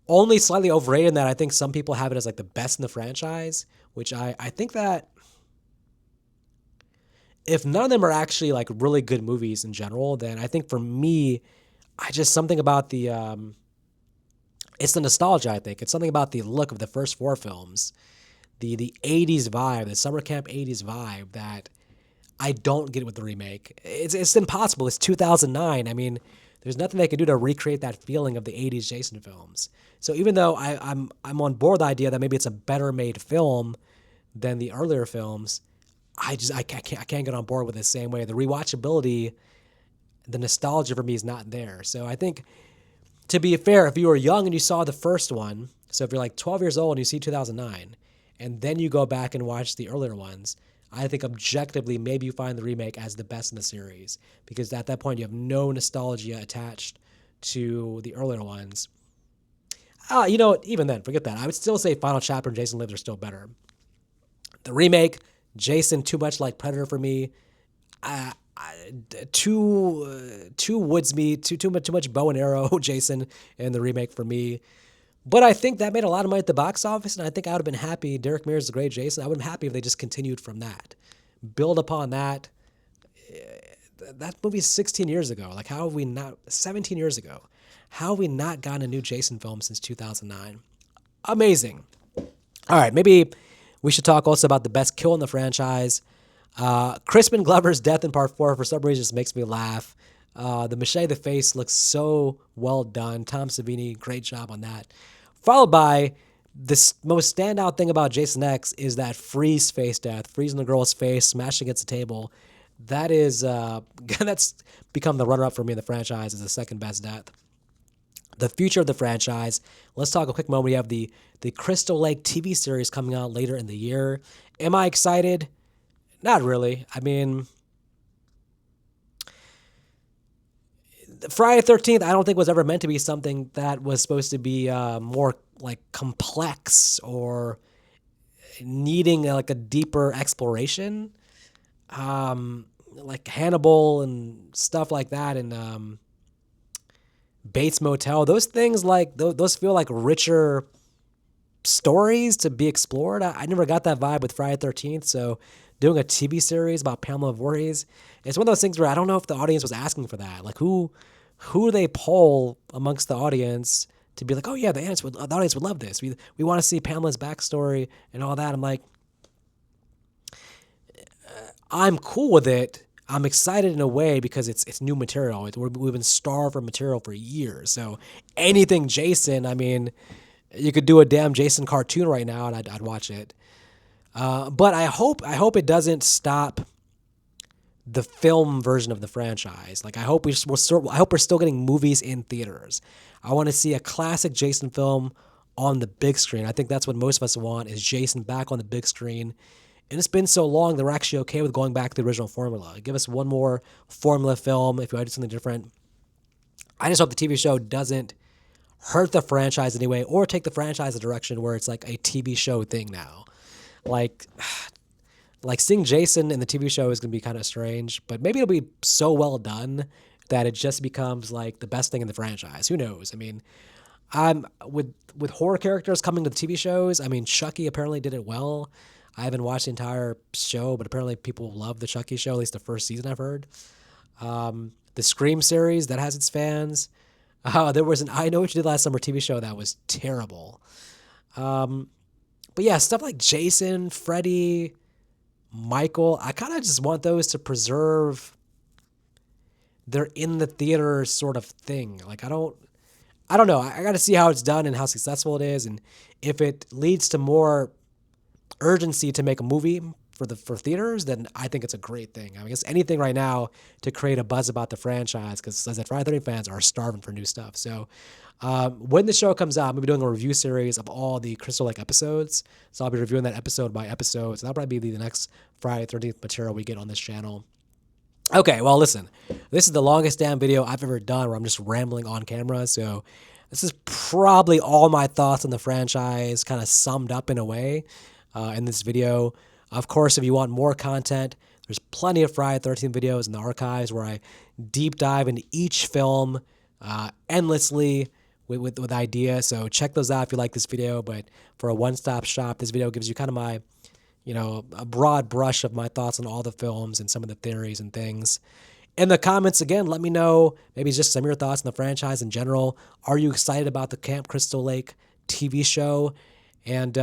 Only slightly overrated in that I think some people have it as like the best in the franchise, which I think that if none of them are actually like really good movies in general, then I think for me, something about the it's the nostalgia. I think it's something about the look of the first 4 films, the 80s vibe, the summer camp 80s vibe that I don't get with the remake. It's impossible. It's 2009. I mean, there's nothing they can do to recreate that feeling of the 80s Jason films. So even though I'm on board the idea that maybe it's a better made film than the earlier films, I can't get on board with it the same way. The rewatchability, the nostalgia for me is not there. So I think, to be fair, if you were young and you saw the first one, so if you're like 12 years old and you see 2009, and then you go back and watch the earlier ones, I think objectively maybe you find the remake as the best in the series, because at that point you have no nostalgia attached to the earlier ones. Even then, forget that. I would still say Final Chapter and Jason Lives are still better. The remake, Jason, too much like Predator for me. Too woods me, too much bow and arrow Jason in the remake for me. But I think that made a lot of money at the box office, and I think I would have been happy. Derek Mears is a great Jason. I would have been happy if they just continued from that. Build upon that. That movie's 16 years ago. Like, how have we not, 17 years ago, how have we not gotten a new Jason film since 2009? Amazing. All right, maybe we should talk also about the best kill in the franchise. Crispin Glover's death in part 4 for some reason just makes me laugh. The machete to the face looks so well done. Tom Savini, great job on that. Followed by the most standout thing about Jason X is that freeze face death, freezing the girl's face, smashing against the table. That is that's become the runner-up for me in the franchise as the second best death. The future of the franchise. Let's talk a quick moment. We have the Crystal Lake TV series coming out later in the year. Am I excited? Not really. I mean, Friday the 13th, I don't think was ever meant to be something that was supposed to be more like complex or needing like a deeper exploration. Like Hannibal and stuff like that, and Bates Motel. Those things, like those feel like richer stories to be explored. I never got that vibe with Friday the 13th, so doing a TV series about Pamela Voorhees, it's one of those things where I don't know if the audience was asking for that. Like, who do they poll amongst the audience to be like, oh yeah, the audience would love this. We want to see Pamela's backstory and all that. I'm like, I'm cool with it. I'm excited in a way because it's new material. We've been starved for material for years. So anything Jason, I mean, you could do a damn Jason cartoon right now and I'd watch it. But I hope it doesn't stop the film version of the franchise. Like, I hope we're still getting movies in theaters. I want to see a classic Jason film on the big screen. I think that's what most of us want, is Jason back on the big screen. And it's been so long that we're actually okay with going back to the original formula. Give us one more formula film if you want to do something different. I just hope the TV show doesn't hurt the franchise anyway, or take the franchise a direction where it's like a TV show thing now. Like seeing Jason in the TV show is going to be kind of strange, but maybe it'll be so well done that it just becomes like the best thing in the franchise. Who knows? I mean, I'm with horror characters coming to the TV shows. I mean, Chucky apparently did it well. I haven't watched the entire show, but apparently people love the Chucky show, at least the first season I've heard. The Scream series, that has its fans. There was an I Know What You Did Last Summer TV show that was terrible. But yeah, stuff like Jason, Freddy, Michael, I kind of just want those to preserve their in the theater sort of thing. Like, I don't know. I got to see how it's done and how successful it is, and if it leads to more urgency to make a movie for theaters, then I think it's a great thing. I guess anything right now to create a buzz about the franchise, because as I said, Friday the 13th fans are starving for new stuff. So when the show comes out, I'm going to be doing a review series of all the Crystal Lake episodes. So I'll be reviewing that episode by episode. So that'll probably be the next Friday the 13th material we get on this channel. Okay, well, listen, this is the longest damn video I've ever done where I'm just rambling on camera. So this is probably all my thoughts on the franchise kind of summed up in a way in this video. Of course, if you want more content, there's plenty of Friday the 13th videos in the archives where I deep dive into each film endlessly with ideas. So check those out if you like this video. But for a one-stop shop, this video gives you kind of my, a broad brush of my thoughts on all the films and some of the theories and things. In the comments, again, let me know maybe just some of your thoughts on the franchise in general. Are you excited about the Camp Crystal Lake TV show? And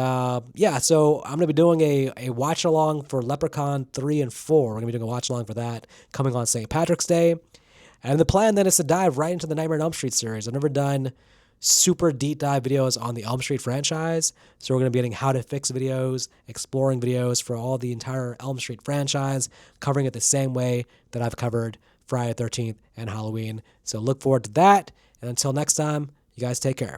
yeah, so I'm going to be doing a watch-along for Leprechaun 3 and 4. We're going to be doing a watch-along for that coming on St. Patrick's Day. And the plan then is to dive right into the Nightmare on Elm Street series. I've never done super deep dive videos on the Elm Street franchise, so we're going to be getting how to fix videos, exploring videos for all the entire Elm Street franchise, covering it the same way that I've covered Friday the 13th and Halloween. So look forward to that. And until next time, you guys take care.